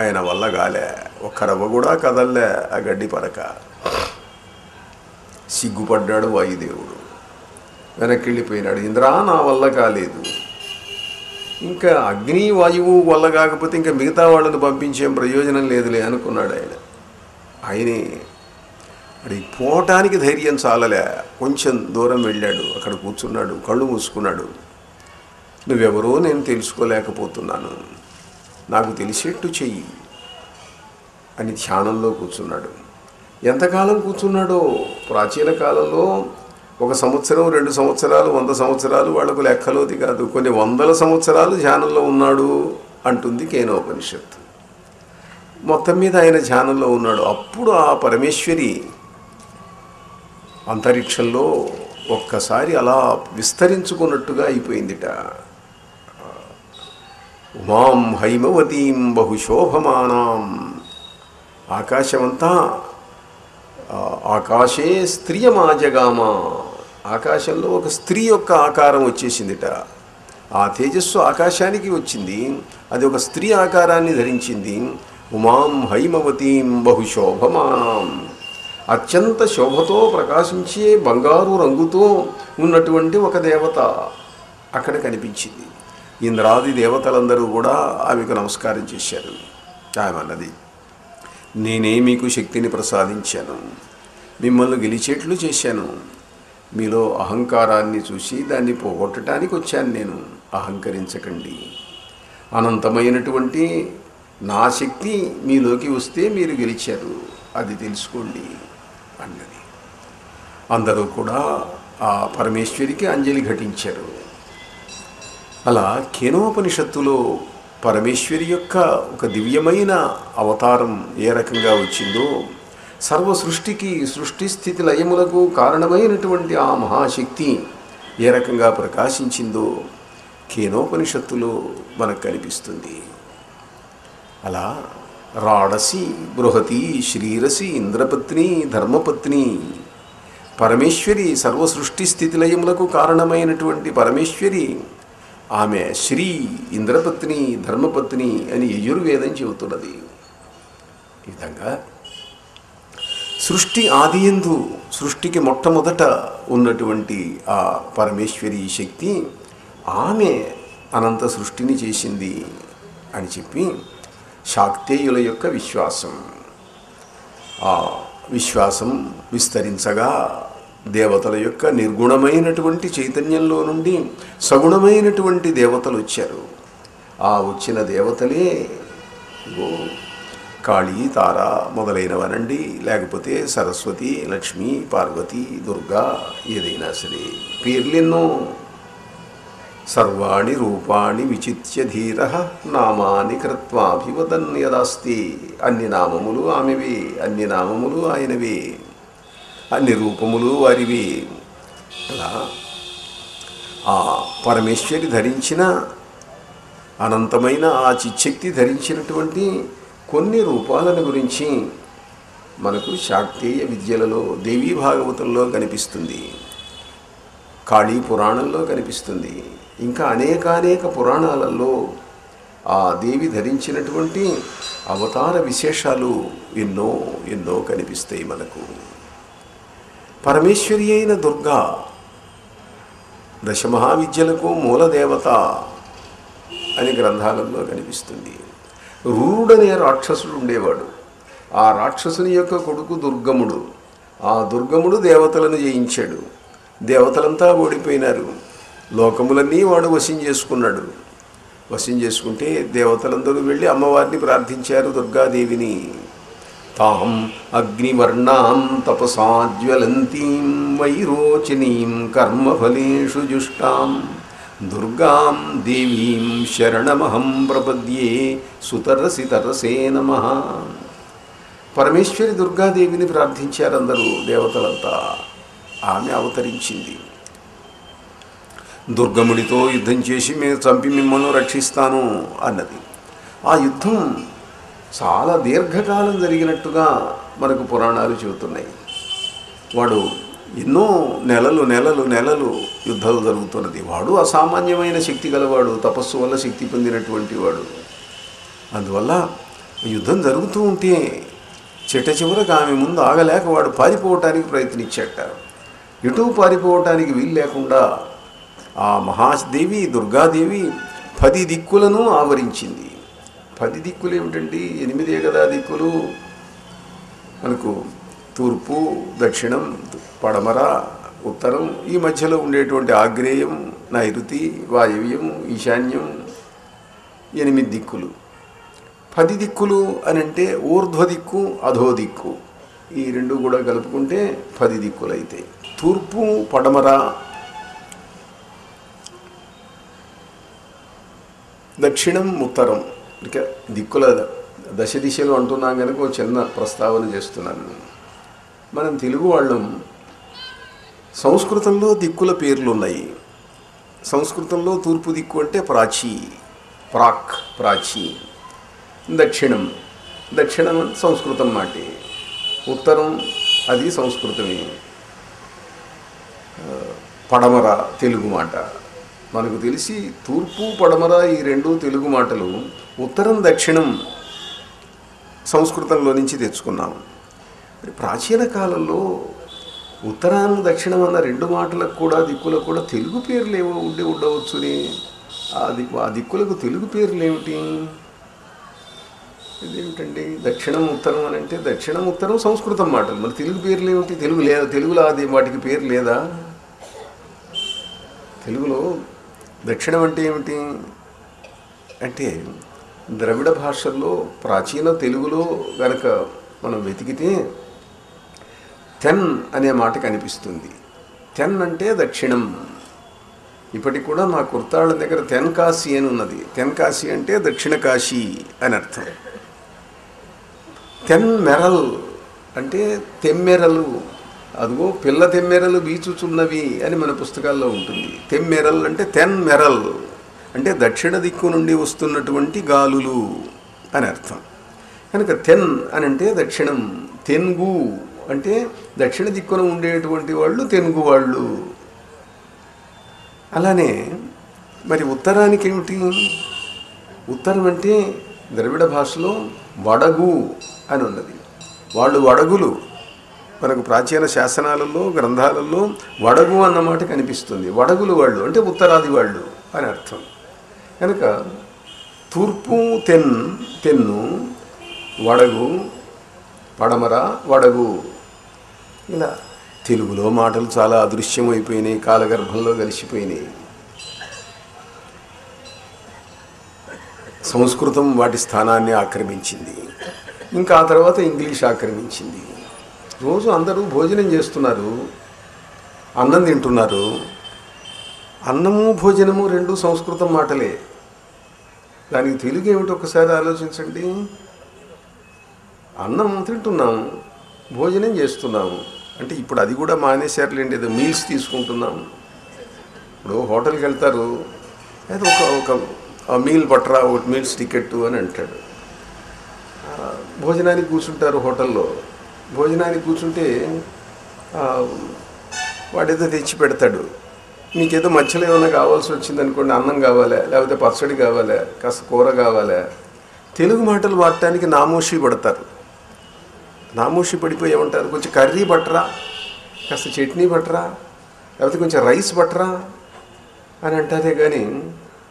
ఆయన వల్ల గాలే. ఒక్క రవ్వ కూడా కదల్లే ఆ గడ్డి పరక. సిగ్గుపడ్డాడు వాయుదేవుడు. వెనక్కి వెళ్ళిపోయినాడు. ఇంద్రా, నా వల్ల కాలేదు. ఇంకా అగ్ని వాయువు వల్ల కాకపోతే ఇంకా మిగతా వాళ్ళని పంపించేం ప్రయోజనం లేదులే అనుకున్నాడు ఆయన. ఆయనే మరి పోవటానికి ధైర్యం చాలలే. కొంచెం దూరం వెళ్ళాడు. అక్కడ కూర్చున్నాడు. కళ్ళు మూసుకున్నాడు. నువ్వెవరో నేను తెలుసుకోలేకపోతున్నాను, నాకు తెలిసేట్టు చెయ్యి అని ధ్యానంలో కూర్చున్నాడు. ఎంతకాలం కూర్చున్నాడో. ప్రాచీన కాలంలో 1 సంవత్సరం, 2 సంవత్సరాలు, 100 సంవత్సరాలు వాళ్లకు లెక్కలోది కాదు. కొన్ని వందల సంవత్సరాలు ధ్యానంలో ఉన్నాడు అంటుంది కేనోపనిషత్తు. మొత్తం మీద ఆయన ధ్యానంలో ఉన్నాడు. అప్పుడు ఆ పరమేశ్వరి అంతరిక్షంలో ఒక్కసారి అలా విస్తరించుకున్నట్టుగా అయిపోయిందిట. ఉమాం హైమవతీం బహుశోభమానాం. ఆకాశమంతా ఆకాశే స్త్రియమాజగామ. ఆకాశంలో ఒక స్త్రీ యొక్క ఆకారం వచ్చేసిందిట. ఆ తేజస్సు ఆకాశానికి వచ్చింది, అది ఒక స్త్రీ ఆకారాన్ని ధరించింది. ఉమాం హైమవతీం బహుశోభమానాం. అత్యంత శోభతో ప్రకాశించే బంగారు రంగుతో ఉన్నటువంటి ఒక దేవత అక్కడ కనిపించింది. ఇంద్రాది దేవతలందరూ కూడా ఆమెకు నమస్కారం చేశారు. ఆమె అన్నది, నేనే మీకు శక్తిని ప్రసాదించాను, మిమ్మల్ని గెలిచేట్లు చేశాను. మీలో అహంకారాన్ని చూసి దాన్ని పోగొట్టడానికి వచ్చాను నేను. అహంకరించకండి. అనంతమైనటువంటి నా శక్తి మీలోకి వస్తే మీరు గెలిచారు, అది తెలుసుకోండి అన్నది. అందరూ కూడా ఆ పరమేశ్వరికి అంజలి ఘటించారు. అలా కేనోపనిషత్తులో పరమేశ్వరి యొక్క ఒక దివ్యమైన అవతారం ఏ రకంగా వచ్చిందో, సర్వ సృష్టికి సృష్టి స్థితి లయములకు కారణమైనటువంటి ఆ మహాశక్తి ఏ రకంగా ప్రకాశించిందో కేనోపనిషత్తులో మనకు కనిపిస్తుంది. అలా రాడసి, బృహతి, శ్రీరసి, ఇంద్రపత్ని, ధర్మపత్ని పరమేశ్వరి, సర్వ సృష్టి స్థితి లయములకు కారణమైనటువంటి పరమేశ్వరి, ఆమె శ్రీ, ఇంద్రపత్ని, ధర్మపత్ని అని యజుర్వేదం చెబుతున్నది. ఈ విధంగా సృష్టి ఆదియందు, సృష్టికి మొట్టమొదట ఉన్నటువంటి ఆ పరమేశ్వరి శక్తి ఆమె అనంత సృష్టిని చేసింది అని చెప్పి శాక్తేయుల యొక్క విశ్వాసం. ఆ విశ్వాసం విస్తరించగా దేవతల యొక్క నిర్గుణమైనటువంటి చైతన్యంలో నుండి సగుణమైనటువంటి దేవతలు వచ్చారు. ఆ వచ్చిన దేవతలే కాళీ, తార మొదలైనవనండి, లేకపోతే సరస్వతి, లక్ష్మి, పార్వతి, దుర్గా, ఏదైనా సరే పేర్లెన్నో. సర్వాణి రూపాణి విచిత్య ధీర నామాని కృత్వాభివదన్ యదాస్తి. అన్ని నామములు ఆమెవే, అన్ని నామములు ఆయనవే, అన్ని రూపములు వారివి. అలా ఆ పరమేశ్వరి ధరించిన అనంతమైన ఆ చిచ్చక్తి ధరించినటువంటి కొన్ని రూపాలను గురించి మనకు శాక్తేయ విద్యలలో దేవీ భాగవతంలో కనిపిస్తుంది, కాళీ పురాణంలో కనిపిస్తుంది. ఇంకా అనేక పురాణాలలో ఆ దేవి ధరించినటువంటి అవతార విశేషాలు ఎన్నో ఎన్నో కనిపిస్తాయి మనకు. పరమేశ్వరి అయిన దుర్గా దశమహావిద్యలకు మూలదేవత అని గ్రంథాలలో కనిపిస్తుంది. రూరుడనే రాక్షసుడు ఉండేవాడు. ఆ రాక్షసుని యొక్క కొడుకు దుర్గముడు. ఆ దుర్గముడు దేవతలను జయించాడు. దేవతలంతా ఓడిపోయినారు. లోకములన్నీ వాడు వశం చేసుకున్నాడు. వశం చేసుకుంటే దేవతలందరూ వెళ్ళి అమ్మవారిని ప్రార్థించారు, దుర్గాదేవిని. తాం అగ్నివర్ణాం తపసా జ్వలంతీం వైరోచనీం కర్మఫలేషు జుష్టాం దుర్గాం దేవీం శరణమహం ప్రపద్యే సుతరసి తరసే నమః. పరమేశ్వరి దుర్గాదేవిని ప్రార్థించారు అందరూ, దేవతలంతా. ఆమె అవతరించింది. దుర్గముడితో యుద్ధం చేసి మేము చంపి మిమ్మల్ని రక్షిస్తాను అన్నది. ఆ యుద్ధం చాలా దీర్ఘకాలం జరిగినట్టుగా మనకు పురాణాలు చెబుతున్నాయి. వాడు ఎన్నో నెలలు యుద్ధాలు జరుగుతున్నది. వాడు అసామాన్యమైన శక్తి గలవాడు, తపస్సు వల్ల శక్తి పొందినటువంటి వాడు. అందువల్ల యుద్ధం జరుగుతూ ఉంటే చివరకు ఆమె ముందు ఆగలేక వాడు పారిపోవటానికి ప్రయత్నించాట. ఎటూ పారిపోవటానికి వీలు లేకుండా ఆ మహాదేవి దుర్గాదేవి 10 దిక్కులను ఆవరించింది. 10 దిక్కులు ఏమిటండి? 8 కదా దిక్కులు మనకు. తూర్పు, దక్షిణం, పడమర, ఉత్తరం, ఈ మధ్యలో ఉండేటువంటి ఆగ్నేయం, నైరుతి, వాయవ్యం, ఈశాన్యం, 8 దిక్కులు. 10 దిక్కులు అని అంటే ఊర్ధ్వ దిక్కు, అధో దిక్కు, ఈ రెండు కూడా కలుపుకుంటే 10 దిక్కులు అవుతాయి. తూర్పు, పడమర, దక్షిణం, ఉత్తరం, ఇక దిక్కుల దశ దిశలు అంటున్నాం కనుక ఒక చిన్న ప్రస్తావన చేస్తున్నాను. మనం తెలుగు వాళ్ళం సంస్కృతంలో దిక్కుల పేర్లు ఉన్నాయి. సంస్కృతంలో తూర్పు దిక్కు అంటే ప్రాచీ, ప్రాచీ. దక్షిణం అని సంస్కృతం మాటే. ఉత్తరం అది సంస్కృతమే. పడమర తెలుగు మాట. మనకు తెలిసి తూర్పు పడమర ఈ రెండు తెలుగు మాటలు. ఉత్తరం దక్షిణం సంస్కృతంలో నుంచి తెచ్చుకున్నాం. మరి ప్రాచీన కాలంలో ఉత్తరాన్ని దక్షిణం అన్న రెండు మాటలకు కూడా దిక్కులకు కూడా తెలుగు పేర్లు ఏవో ఉండవచ్చుని. ఆ దిక్కులకు తెలుగు పేర్లు ఏమిటి? ఇదేమిటండి దక్షిణం ఉత్తరం అని అంటే దక్షిణం ఉత్తరం సంస్కృతం మాటలు, మరి తెలుగు పేర్లు ఏమిటి? తెలుగులో అది వాటికి పేరు లేదా? తెలుగులో దక్షిణం అంటే ఏమిటి అంటే ద్రవిడ భాషల్లో ప్రాచీన తెలుగులో గనక మనం వెతికితే తెన్ అనే మాట కనిపిస్తుంది. తెన్ అంటే దక్షిణం. ఇప్పటికి కూడా మా కుర్తాళ్ళ దగ్గర తెన్కాశీ అని ఉన్నది. తెన్కాశీ అంటే దక్షిణ కాశీ అని అర్థం. తెన్మెరల్ అంటే తెమ్మెరలు. అదిగో పిల్ల తెమ్మెరలు బీచుచున్నవి అని మన పుస్తకాల్లో ఉంటుంది. తెమ్మెరల్ అంటే తెన్మెరల్ అంటే దక్షిణ దిక్కు నుండి వస్తున్నటువంటి గాలులు అని అర్థం. కనుక తెన్ అని అంటే దక్షిణం. తెన్గు అంటే దక్షిణ దిక్కున ఉండేటువంటి వాళ్ళు తెన్గు వాళ్ళు. అలానే మరి ఉత్తరానికి ఏమిటి? ఉత్తరం అంటే ద్రవిడ భాషలో వడగు అని ఉన్నది. వాళ్ళు వడగులు. మనకు ప్రాచీన శాసనాలలో గ్రంథాలలో వడగు అన్నమాట కనిపిస్తుంది. వడగులు వాళ్ళు అంటే ఉత్తరాది వాళ్ళు అని అర్థం. కనుక తూర్పు తెన్ను, వడగు పడమర వడగు. ఇలా తెలుగులో మాటలు చాలా అదృశ్యమైపోయినాయి, కాలగర్భంలో కలిసిపోయినాయి. సంస్కృతం వాటి స్థానాన్ని ఆక్రమించింది. ఇంకా ఆ తర్వాత ఇంగ్లీష్ ఆక్రమించింది. రోజు అందరూ భోజనం చేస్తున్నారు, అన్నం తింటున్నారు. అన్నము భోజనము రెండు సంస్కృతం మాటలే. దానికి తెలుగు ఏమిటి ఒకసారి ఆలోచించండి. అన్నం తింటున్నాము, భోజనం చేస్తున్నాము అంటే ఇప్పుడు అది కూడా మానేశారులేండి. ఏదో మీల్స్ తీసుకుంటున్నాము. ఇప్పుడు హోటల్కి వెళ్తారు, అయితే ఒక మీల్ పట్టరా, ఒక మీల్స్ టికెట్ అని అంటాడు. భోజనానికి కూర్చుంటారు హోటల్లో. భోజనానికి కూర్చుంటే వాడేదో తెచ్చి పెడతాడు. మీకేదో మధ్యలో ఏమైనా కావాల్సి వచ్చిందనుకోండి, అన్నం కావాలా, లేకపోతే పచ్చడి కావాలా, కాస్త కూర కావాలా, తెలుగు మాటలు వాడటానికి నామోషి పడతారు. నామోషి పడిపోయి ఏమంటారు, కొంచెం కర్రీ పట్టరా, కాస్త చట్నీ పట్టరా, లేకపోతే కొంచెం రైస్ పట్టరా అని అంటారే. కానీ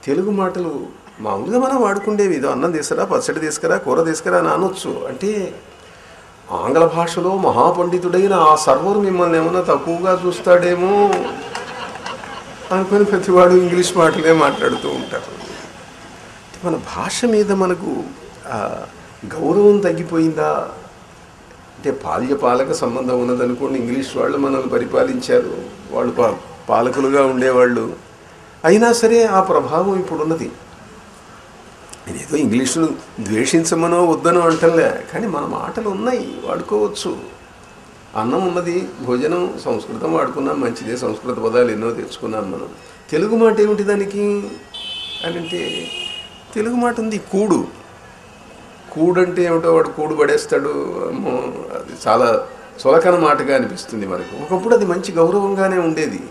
తెలుగు మాటలు మామూలుగా మనం వాడుకుండేవి. ఏదో అన్నం తీసుకురా, పచ్చడి తీసుకురా, కూర తీసుకురా అని అనొచ్చు. అంటే ఆంగ్ల భాషలో మహాపండితుడైన ఆ సర్వర్ మిమ్మల్ని ఏమన్నా తక్కువగా చూస్తాడేమో అనుకుని ప్రతివాడు ఇంగ్లీష్ మాటలే మాట్లాడుతూ ఉంటారు. మన భాష మీద మనకు గౌరవం తగ్గిపోయిందా అంటే పాలక సంబంధం ఉన్నదనుకోండి. ఇంగ్లీష్ వాళ్ళు మనల్ని పరిపాలించారు, వాళ్ళు పాలకులుగా ఉండేవాళ్ళు. అయినా సరే ఆ ప్రభావం ఇప్పుడున్నది. నేనేదో ఇంగ్లీషును ద్వేషించమనో వద్దనో అంటలే, కానీ మన మాటలు ఉన్నాయి, వాడుకోవచ్చు. అన్నం ఉన్నది, భోజనం సంస్కృతం వాడుకున్నాం, మంచిదే. సంస్కృత పదాలు ఎన్నో తెచ్చుకున్నాం మనం. తెలుగు మాట ఏమిటి దానికి అని అంటే తెలుగు మాట ఉంది కూడు. కూడు అంటే ఏమిటో వాడు కూడు పడేస్తాడు. అది చాలా చులకన మాటగా అనిపిస్తుంది మనకు. ఒకప్పుడు అది మంచి గౌరవంగానే ఉండేది.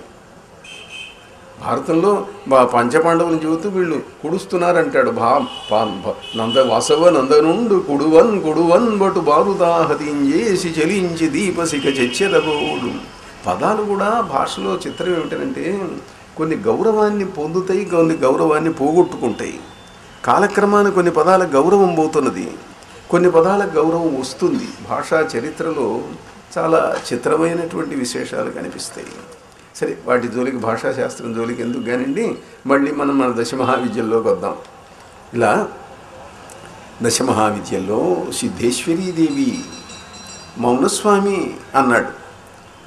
భారతంలో పంచపాండవులను చెబుతూ వీళ్ళు కుడుస్తున్నారంటాడు. వాసవ నందనుండు కుడువన్ బటు బారుదాహతించేసి చలించి దీపశిఖ చెచ్చెదబోడు. పదాలు కూడా భాషలో చిత్రం ఏమిటంటే కొన్ని గౌరవాన్ని పొందుతాయి, కొన్ని గౌరవాన్ని పోగొట్టుకుంటాయి. కాలక్రమాన కొన్ని పదాల గౌరవం పోతున్నది, కొన్ని పదాల గౌరవం వస్తుంది. భాషా చరిత్రలో చాలా చిత్రమైనటువంటి విశేషాలు కనిపిస్తాయి. సరే, వాటి జోలికి భాషాశాస్త్రం జోలికి ఎందుకు కానివ్వండి. మళ్ళీ మనం మన దశమహావిద్యల్లోకి వద్దాం. ఇలా దశమహావిద్యల్లో సిద్ధేశ్వరీదేవి మౌనస్వామి అన్నాడు,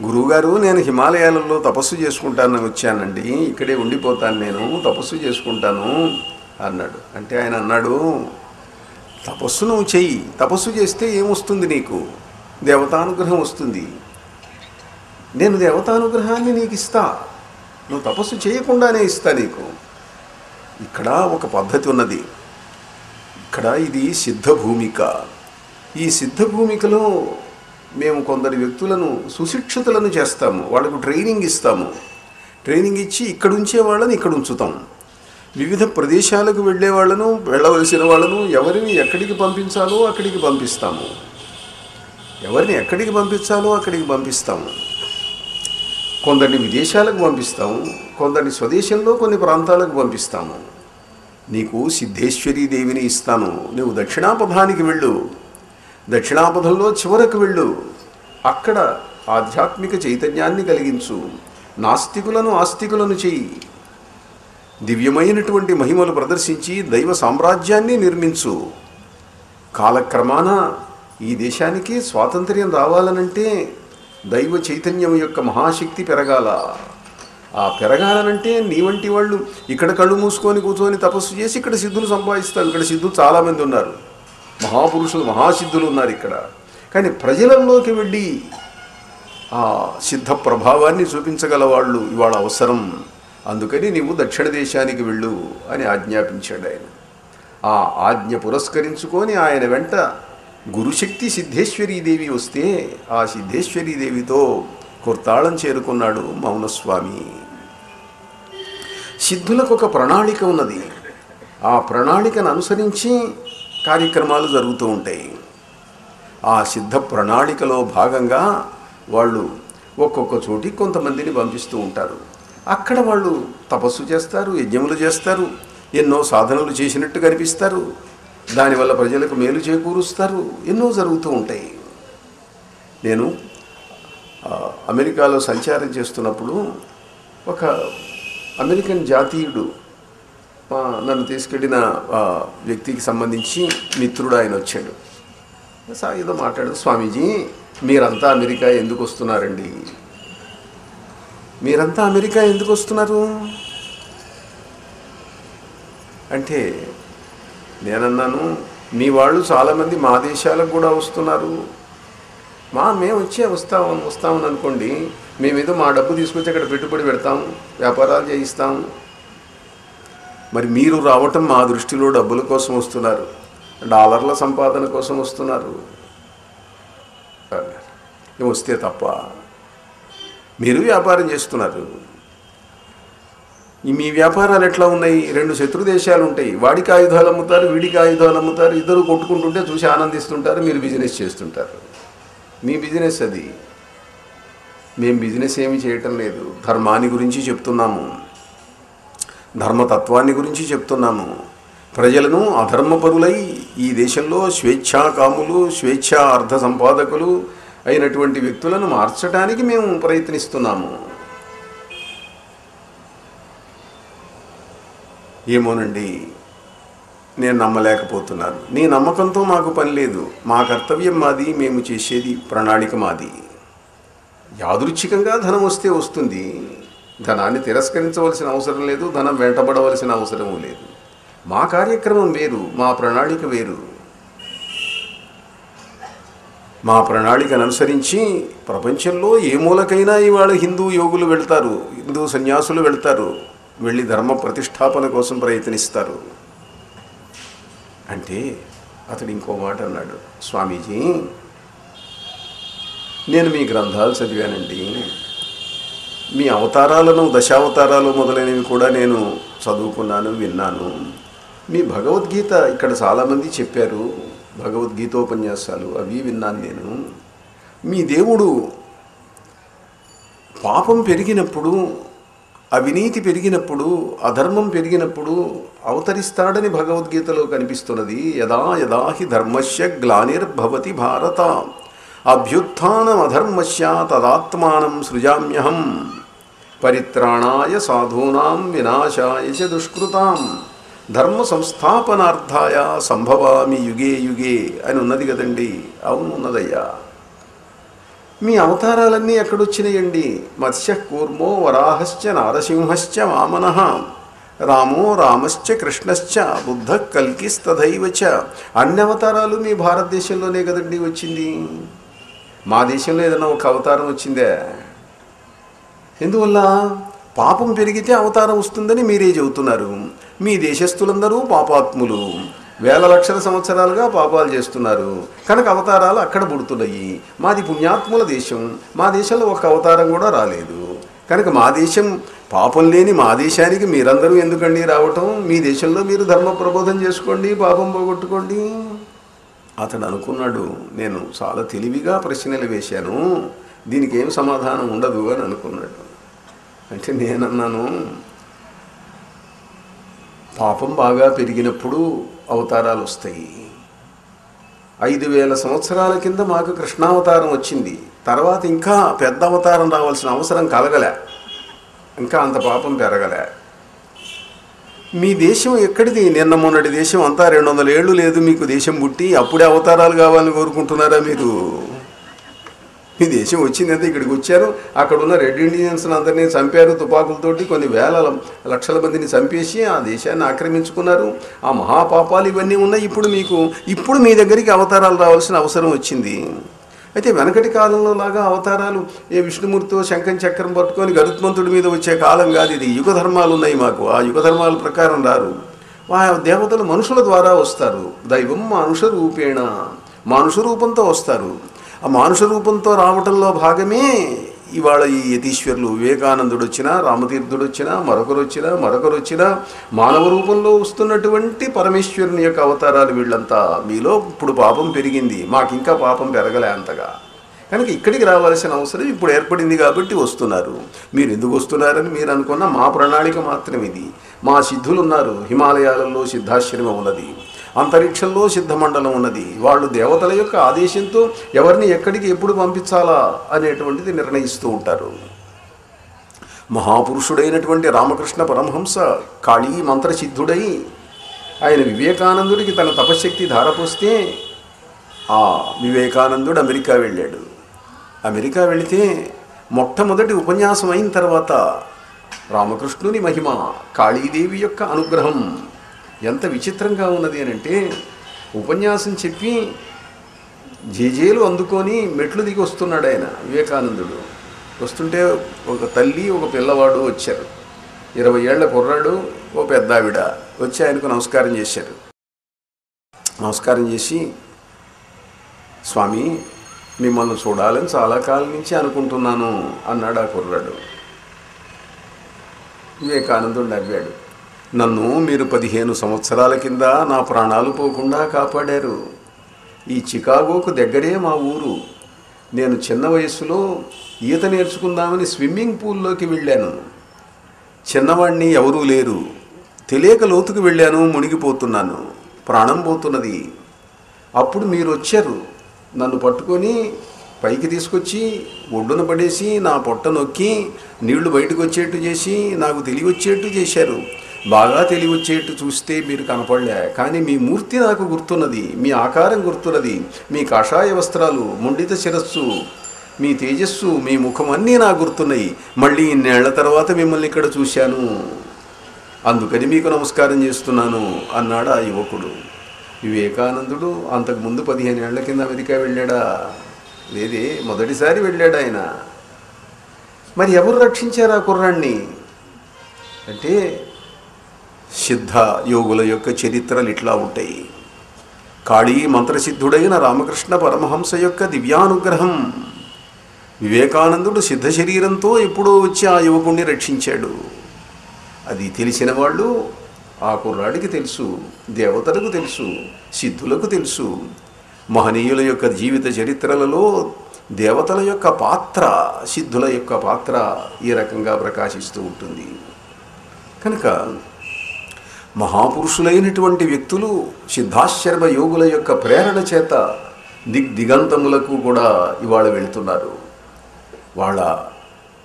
గురువుగారు నేను హిమాలయాలలో తపస్సు చేసుకుంటానని వచ్చానండి, ఇక్కడే ఉండిపోతాను, నేను తపస్సు చేసుకుంటాను అన్నాడు. అంటే ఆయన అన్నాడు, తపస్సు నువ్వు చెయ్యి. తపస్సు చేస్తే ఏమొస్తుంది? నీకు దేవతానుగ్రహం వస్తుంది. నేను దేవతానుగ్రహాన్ని నీకు ఇస్తా. నువ్వు తపస్సు చేయకుండానే ఇస్తా నీకు. ఇక్కడ ఒక పద్ధతి ఉన్నది. ఇక్కడ ఇది సిద్ధ భూమిక. ఈ సిద్ధ భూమికలో మేము కొందరు వ్యక్తులను సుశిక్షితులను చేస్తాము. వాళ్ళకు ట్రైనింగ్ ఇస్తాము. ట్రైనింగ్ ఇచ్చి ఇక్కడ ఉంచే వాళ్ళని ఇక్కడ ఉంచుతాం. వివిధ ప్రదేశాలకు వెళ్ళే వాళ్ళను, వెళ్ళవలసిన వాళ్ళను ఎవరిని ఎక్కడికి పంపించాలో అక్కడికి పంపిస్తాము. ఎవరిని ఎక్కడికి పంపించాలో అక్కడికి పంపిస్తాము. కొందరిని విదేశాలకు పంపిస్తాము, కొందరిని స్వదేశంలో కొన్ని ప్రాంతాలకు పంపిస్తాము. నీకు సిద్ధేశ్వరీ దేవిని ఇస్తాను. నువ్వు దక్షిణాపథానికి వెళ్ళు. దక్షిణాపథంలో చివరకు వెళ్ళు. అక్కడ ఆధ్యాత్మిక చైతన్యాన్ని కలిగించు. నాస్తికులను ఆస్తికులను చెయ్యి. దివ్యమైనటువంటి మహిమలు ప్రదర్శించి దైవ సామ్రాజ్యాన్ని నిర్మించు. కాలక్రమాన ఈ దేశానికి స్వాతంత్ర్యం రావాలనంటే దైవ చైతన్యం యొక్క మహాశక్తి పెరగాల. ఆ పెరగాలనంటే నీ వంటి వాళ్ళు ఇక్కడ కళ్ళు మూసుకొని కూర్చొని తపస్సు చేసి ఇక్కడ సిద్ధులు సంపాదిస్తారు. ఇక్కడ సిద్ధులు చాలామంది ఉన్నారు, మహాపురుషులు, మహాసిద్ధులు ఉన్నారు ఇక్కడ. కానీ ప్రజలలోకి వెళ్ళి ఆ సిద్ధ ప్రభావాన్ని చూపించగల వాళ్ళు ఇవాళ అవసరం. అందుకని నీవు దక్షిణ దేశానికి వెళ్ళు అని ఆజ్ఞాపించాడు ఆయన. ఆ ఆజ్ఞ పురస్కరించుకొని ఆయన వెంట గురుశక్తి సిద్ధేశ్వరీదేవి వస్తే ఆ సిద్ధేశ్వరీదేవితో కుర్తాళం చేరుకున్నాడు మౌనస్వామి. సిద్ధులకు ఒక ప్రణాళిక ఉన్నది. ఆ ప్రణాళికను అనుసరించి కార్యక్రమాలు జరుగుతూ ఉంటాయి. ఆ సిద్ధ ప్రణాళికలో భాగంగా వాళ్ళు ఒక్కొక్క చోటికి కొంతమందిని పంపిస్తూ ఉంటారు. అక్కడ వాళ్ళు తపస్సు చేస్తారు, యజ్ఞములు చేస్తారు, ఎన్నో సాధనలు చేసినట్టు కనిపిస్తారు. దానివల్ల ప్రజలకు మేలు చేకూరుస్తారు. ఎన్నో జరుగుతూ ఉంటాయి. నేను అమెరికాలో సంచారం చేస్తున్నప్పుడు ఒక అమెరికన్ జాతీయుడు నన్ను తీసుకెళ్ళిన వ్యక్తికి సంబంధించి మిత్రుడు ఆయన వచ్చాడు. ఏదో మాట్లాడు, స్వామీజీ మీరంతా అమెరికా ఎందుకు వస్తున్నారండి? మీరంతా అమెరికా ఎందుకు వస్తున్నారు అంటే నేనన్నాను, మీ వాళ్ళు చాలామంది మా దేశాలకు కూడా వస్తున్నారు. మేము వస్తామని అనుకోండి, మేమేదో మా డబ్బు తీసుకొచ్చి అక్కడ పెట్టుబడి పెడతాం, వ్యాపారాలు చేయిస్తాం. మరి మీరు రావటం మా దృష్టిలో డబ్బుల కోసం వస్తున్నారు, డాలర్ల సంపాదన కోసం వస్తున్నారు. వస్తే తప్ప మీరు వ్యాపారం చేస్తున్నారు. మీ వ్యాపారాలు ఎట్లా ఉన్నాయి? రెండు శత్రు దేశాలు ఉంటాయి, వాడికి ఆయుధాలు అమ్ముతారు, వీడికి ఆయుధాలు అమ్ముతారు. ఇద్దరు కొట్టుకుంటుంటే చూసి ఆనందిస్తుంటారు, మీరు బిజినెస్ చేస్తుంటారు. మీ బిజినెస్ అది. మేము బిజినెస్ ఏమి చేయటం లేదు. ధర్మాన్ని గురించి చెప్తున్నాము, ధర్మతత్వాన్ని గురించి చెప్తున్నాము. ప్రజలను అధర్మపరులై ఈ దేశంలో స్వేచ్ఛాకాములు, స్వేచ్ఛా అర్థ సంపాదకులు అయినటువంటి వ్యక్తులను మార్చడానికి మేము ప్రయత్నిస్తున్నాము. ఏమోనండి, నేను నమ్మలేకపోతున్నాను. నీ నమ్మకంతో మాకు పని లేదు. మా కర్తవ్యం మాది, మేము చేసేది ప్రణాళిక మాది. యాదృచ్ఛికంగా ధనం వస్తే వస్తుంది. ధనాన్ని తిరస్కరించవలసిన అవసరం లేదు, ధనం వెంటబడవలసిన అవసరము లేదు. మా కార్యక్రమం వేరు, మా ప్రణాళిక వేరు. మా ప్రణాళికను అనుసరించి ప్రపంచంలో ఏ మూలకైనా ఇవాళ హిందూ యోగులు వెళ్తారు, హిందూ సన్యాసులు వెళ్తారు, వెళ్ళి ధర్మ ప్రతిష్టాపన కోసం ప్రయత్నిస్తారు. అంటే అతడు ఇంకో మాట అన్నాడు, స్వామీజీ నేను మీ గ్రంథాలు చదివానండి, మీ అవతారాలను, దశావతారాలు మొదలైనవి కూడా నేను చదువుకున్నాను, విన్నాను. మీ భగవద్గీత ఇక్కడ చాలామంది చెప్పారు, భగవద్గీతోపన్యాసాలు అవి విన్నాను నేను. మీ దేవుడు పాపం పెరిగినప్పుడు, అవినీతి పెరిగినప్పుడు, అధర్మం పెరిగినప్పుడు అవతరిస్తాడని భగవద్గీతలో కనిపిస్తున్నది. యదా యదా హి ధర్మస్య గ్లానిర్భవతి భారత అభ్యుత్థానం అధర్మస్య తదాత్మానం సృజామ్యహం పరిత్రాణాయ సాధూనాం వినాశాయ చ దుష్కృతాం ధర్మ సంస్థాపనార్థాయ సంభవామి యుగే యుగే అని ఉన్నది కదండి. అవును, ఉన్నదయ్యా. మీ అవతారాలన్నీ ఎక్కడొచ్చినాయండి? మత్స్య కూర్మో వరాహశ్చ నారసింహశ్చ వామనః రామో రామశ్చ కృష్ణశ్చ బుద్ధ కల్కిస్తథైవ చ. అన్ని అవతారాలు మీ భారతదేశంలోనే కదండి వచ్చింది. మా దేశంలో ఏదైనా ఒక అవతారం వచ్చిందే? ఎందువల్ల? పాపం పెరిగితే అవతారం వస్తుందని మీరే చెబుతున్నారు. మీ దేశస్థులందరూ పాపాత్ములు, వేల లక్షల సంవత్సరాలుగా పాపాలు చేస్తున్నారు కనుక అవతారాలు అక్కడ పుడుతున్నాయి. మాది పుణ్యాత్ముల దేశం, మా దేశంలో ఒక అవతారం కూడా రాలేదు కనుక మా దేశం పాపం లేని మా దేశానికి మీరందరూ ఎందుకండి రావటం? మీ దేశంలో మీరు ధర్మ ప్రబోధం చేసుకోండి, పాపం పోగొట్టుకోండి. అతడు అనుకున్నాడు, నేను చాలా తెలివిగా ప్రశ్నలు వేశాను, దీనికి ఏం సమాధానం ఉండదు అని అనుకున్నాడు. అంటే నేనన్నాను, పాపం బాగా పెరిగినప్పుడు అవతారాలు వస్తాయి. 5000 సంవత్సరాల కింద మాకు కృష్ణావతారం వచ్చింది, తర్వాత ఇంకా పెద్ద అవతారం రావాల్సిన అవసరం కలగలే, ఇంకా అంత పాపం పెరగలే. మీ దేశం ఎక్కడిది? నిన్న మొన్నటి దేశం అంతా 200 ఏళ్ళు లేదు మీకు దేశం పుట్టి, అప్పుడే అవతారాలు కావాలని కోరుకుంటున్నారా మీరు? మీ దేశం వచ్చిందంటే ఇక్కడికి వచ్చారు, అక్కడ ఉన్న రెడ్ ఇండియన్స్ అందరినీ చంపారు తుపాకులతోటి, కొన్ని వేల లక్షల మందిని చంపేసి ఆ దేశాన్ని ఆక్రమించుకున్నారు. ఆ మహాపాపాలు ఇవన్నీ ఉన్నాయి. ఇప్పుడు మీ దగ్గరికి అవతారాలు రావాల్సిన అవసరం వచ్చింది. అయితే వెనకటి కాలంలో లాగా అవతారాలు ఏ విష్ణుమూర్తితో శంఖం చక్రం పట్టుకొని గరుత్మంతుడి మీద వచ్చే కాలం కాదు ఇది. యుగ ధర్మాలు ఉన్నాయి మాకు, ఆ యుగ ధర్మాల ప్రకారం రారు. దేవతలు మనుషుల ద్వారా వస్తారు. దైవం మానుష రూపేణ, మానుష రూపంతో వస్తారు. ఆ మానుష రూపంతో రావటంలో భాగమే ఇవాళ ఈ యతీశ్వరులు. వివేకానందుడు వచ్చినా, రామతీర్థుడు వచ్చినా, మరొకరు వచ్చినా మానవ రూపంలో వస్తున్నటువంటి పరమేశ్వరుని యొక్క అవతారాలు వీళ్ళంతా. మీలో ఇప్పుడు పాపం పెరిగింది, మాకింకా పాపం పెరగలే అంతగా, కనుక ఇక్కడికి రావాల్సిన అవసరం ఇప్పుడు ఏర్పడింది కాబట్టి వస్తున్నారు. మీరు ఎందుకు వస్తున్నారని మీరు అనుకున్న మా ప్రణాళిక మాత్రం ఇది. మా సిద్ధులు ఉన్నారు, హిమాలయాలలో సిద్ధాశ్రమం ఉన్నది, అంతరిక్షంలో సిద్ధమండలం ఉన్నది. వాళ్ళు దేవతల యొక్క ఆదేశంతో ఎవరిని ఎక్కడికి ఎప్పుడు పంపించాలా అనేటువంటిది నిర్ణయిస్తూ ఉంటారు. మహాపురుషుడైనటువంటి రామకృష్ణ పరమహంస కాళీ మంత్రసిద్ధుడై ఆయన వివేకానందుడికి తన తపశ్శక్తి ధారపోస్తే ఆ వివేకానందుడు అమెరికా వెళ్ళాడు. అమెరికా వెళితే మొట్టమొదటి ఉపన్యాసం అయిన తర్వాత రామకృష్ణుని మహిమ, కాళీదేవి యొక్క అనుగ్రహం ఎంత విచిత్రంగా ఉన్నది అని అంటే, ఉపన్యాసం చెప్పి జేజేలు అందుకొని మెట్లు దిగి వస్తున్నాడు ఆయన వివేకానందుడు. వస్తుంటే ఒక తల్లి ఒక పిల్లవాడు వచ్చారు. 20 ఏళ్ల కుర్రాడు ఓ పెద్ద ఆవిడ వచ్చి ఆయనకు నమస్కారం చేశారు. నమస్కారం చేసి, స్వామి మిమ్మల్ని చూడాలని చాలా కాలం నుంచి అనుకుంటున్నాను అన్నాడు ఆ కుర్రాడు. వివేకానందుడు నవ్వాడు. నన్ను మీరు 15 సంవత్సరాల కింద నా ప్రాణాలు పోకుండా కాపాడారు. ఈ చికాగోకు దగ్గరే మా ఊరు. నేను చిన్న వయస్సులో ఈత నేర్చుకుందామని స్విమ్మింగ్ పూల్లోకి వెళ్ళాను. చిన్నవాడిని, ఎవరూ లేరు, తెలియక లోతుకు వెళ్ళాను, మునిగిపోతున్నాను, ప్రాణం పోతున్నది. అప్పుడు మీరు వచ్చారు, నన్ను పట్టుకొని పైకి తీసుకొచ్చి ఒడ్డున పడేసి నా పొట్ట నొక్కి నీళ్లు బయటకు వచ్చేట్టు చేసి నాకు తెలివి వచ్చేట్టు చేశారు. బాగా తెలివి వచ్చేట్టు చూస్తే మీరు కనపడలే, కానీ మీ మూర్తి నాకు గుర్తున్నది, మీ ఆకారం గుర్తున్నది, మీ కాషాయ వస్త్రాలు, ముండిత శిరస్సు, మీ తేజస్సు, మీ ముఖం అన్నీ నాకు గుర్తున్నాయి. మళ్ళీ ఇన్నేళ్ల తర్వాత మిమ్మల్ని ఇక్కడ చూశాను, అందుకని మీకు నమస్కారం చేస్తున్నాను అన్నాడు ఆ యువకుడు. వివేకానందుడు అంతకుముందు 15 ఏళ్ల కింద అమెరికా వెళ్ళాడా? లేదే, మొదటిసారి వెళ్ళాడు ఆయన. మరి ఎవరు రక్షించారు ఆ కుర్రాన్ని అంటే, సిద్ధ యోగుల యొక్క చరిత్రలు ఇట్లా ఉంటాయి. కాళీ మంత్రసిద్ధుడైన రామకృష్ణ పరమహంస యొక్క దివ్యానుగ్రహం. వివేకానందుడు సిద్ధ శరీరంతో ఎప్పుడో వచ్చి ఆ యువకుణ్ణి రక్షించాడు. అది తెలిసిన వాళ్ళు ఆ కుర్రాడికి తెలుసు, దేవతలకు తెలుసు, సిద్ధులకు తెలుసు. మహనీయుల యొక్క జీవిత చరిత్రలలో దేవతల యొక్క పాత్ర, సిద్ధుల యొక్క పాత్ర ఈ రకంగా ప్రకాశిస్తూ ఉంటుంది. కనుక మహాపురుషులైనటువంటి వ్యక్తులు సిద్ధాశ్రమ యోగుల యొక్క ప్రేరణ చేత దిగంతములకు కూడా ఇవాళ వెళ్తున్నారు. వాళ్ళ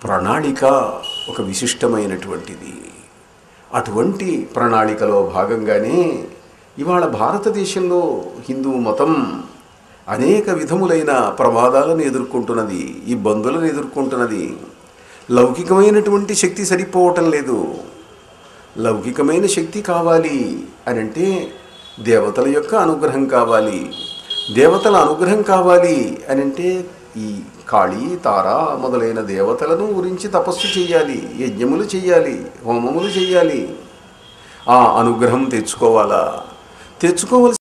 ప్రణాళిక ఒక విశిష్టమైనటువంటిది. అటువంటి ప్రణాళికలో భాగంగానే ఇవాళ భారతదేశంలో హిందూ మతం అనేక విధములైన ప్రమాదాలను ఎదుర్కొంటున్నది, ఇబ్బందులను ఎదుర్కొంటున్నది. లౌకికమైనటువంటి శక్తి సరిపోవటం లేదు. లౌకికమైన శక్తి కావాలి అని అంటే దేవతల యొక్క అనుగ్రహం కావాలి. దేవతల అనుగ్రహం కావాలి అని అంటే ఈ కాళీ, తార మొదలైన దేవతలను గురించి తపస్సు చేయాలి, యజ్ఞములు చేయాలి, హోమములు చేయాలి. ఆ అనుగ్రహం తెచ్చుకోవాలా? తెచ్చుకోవలసి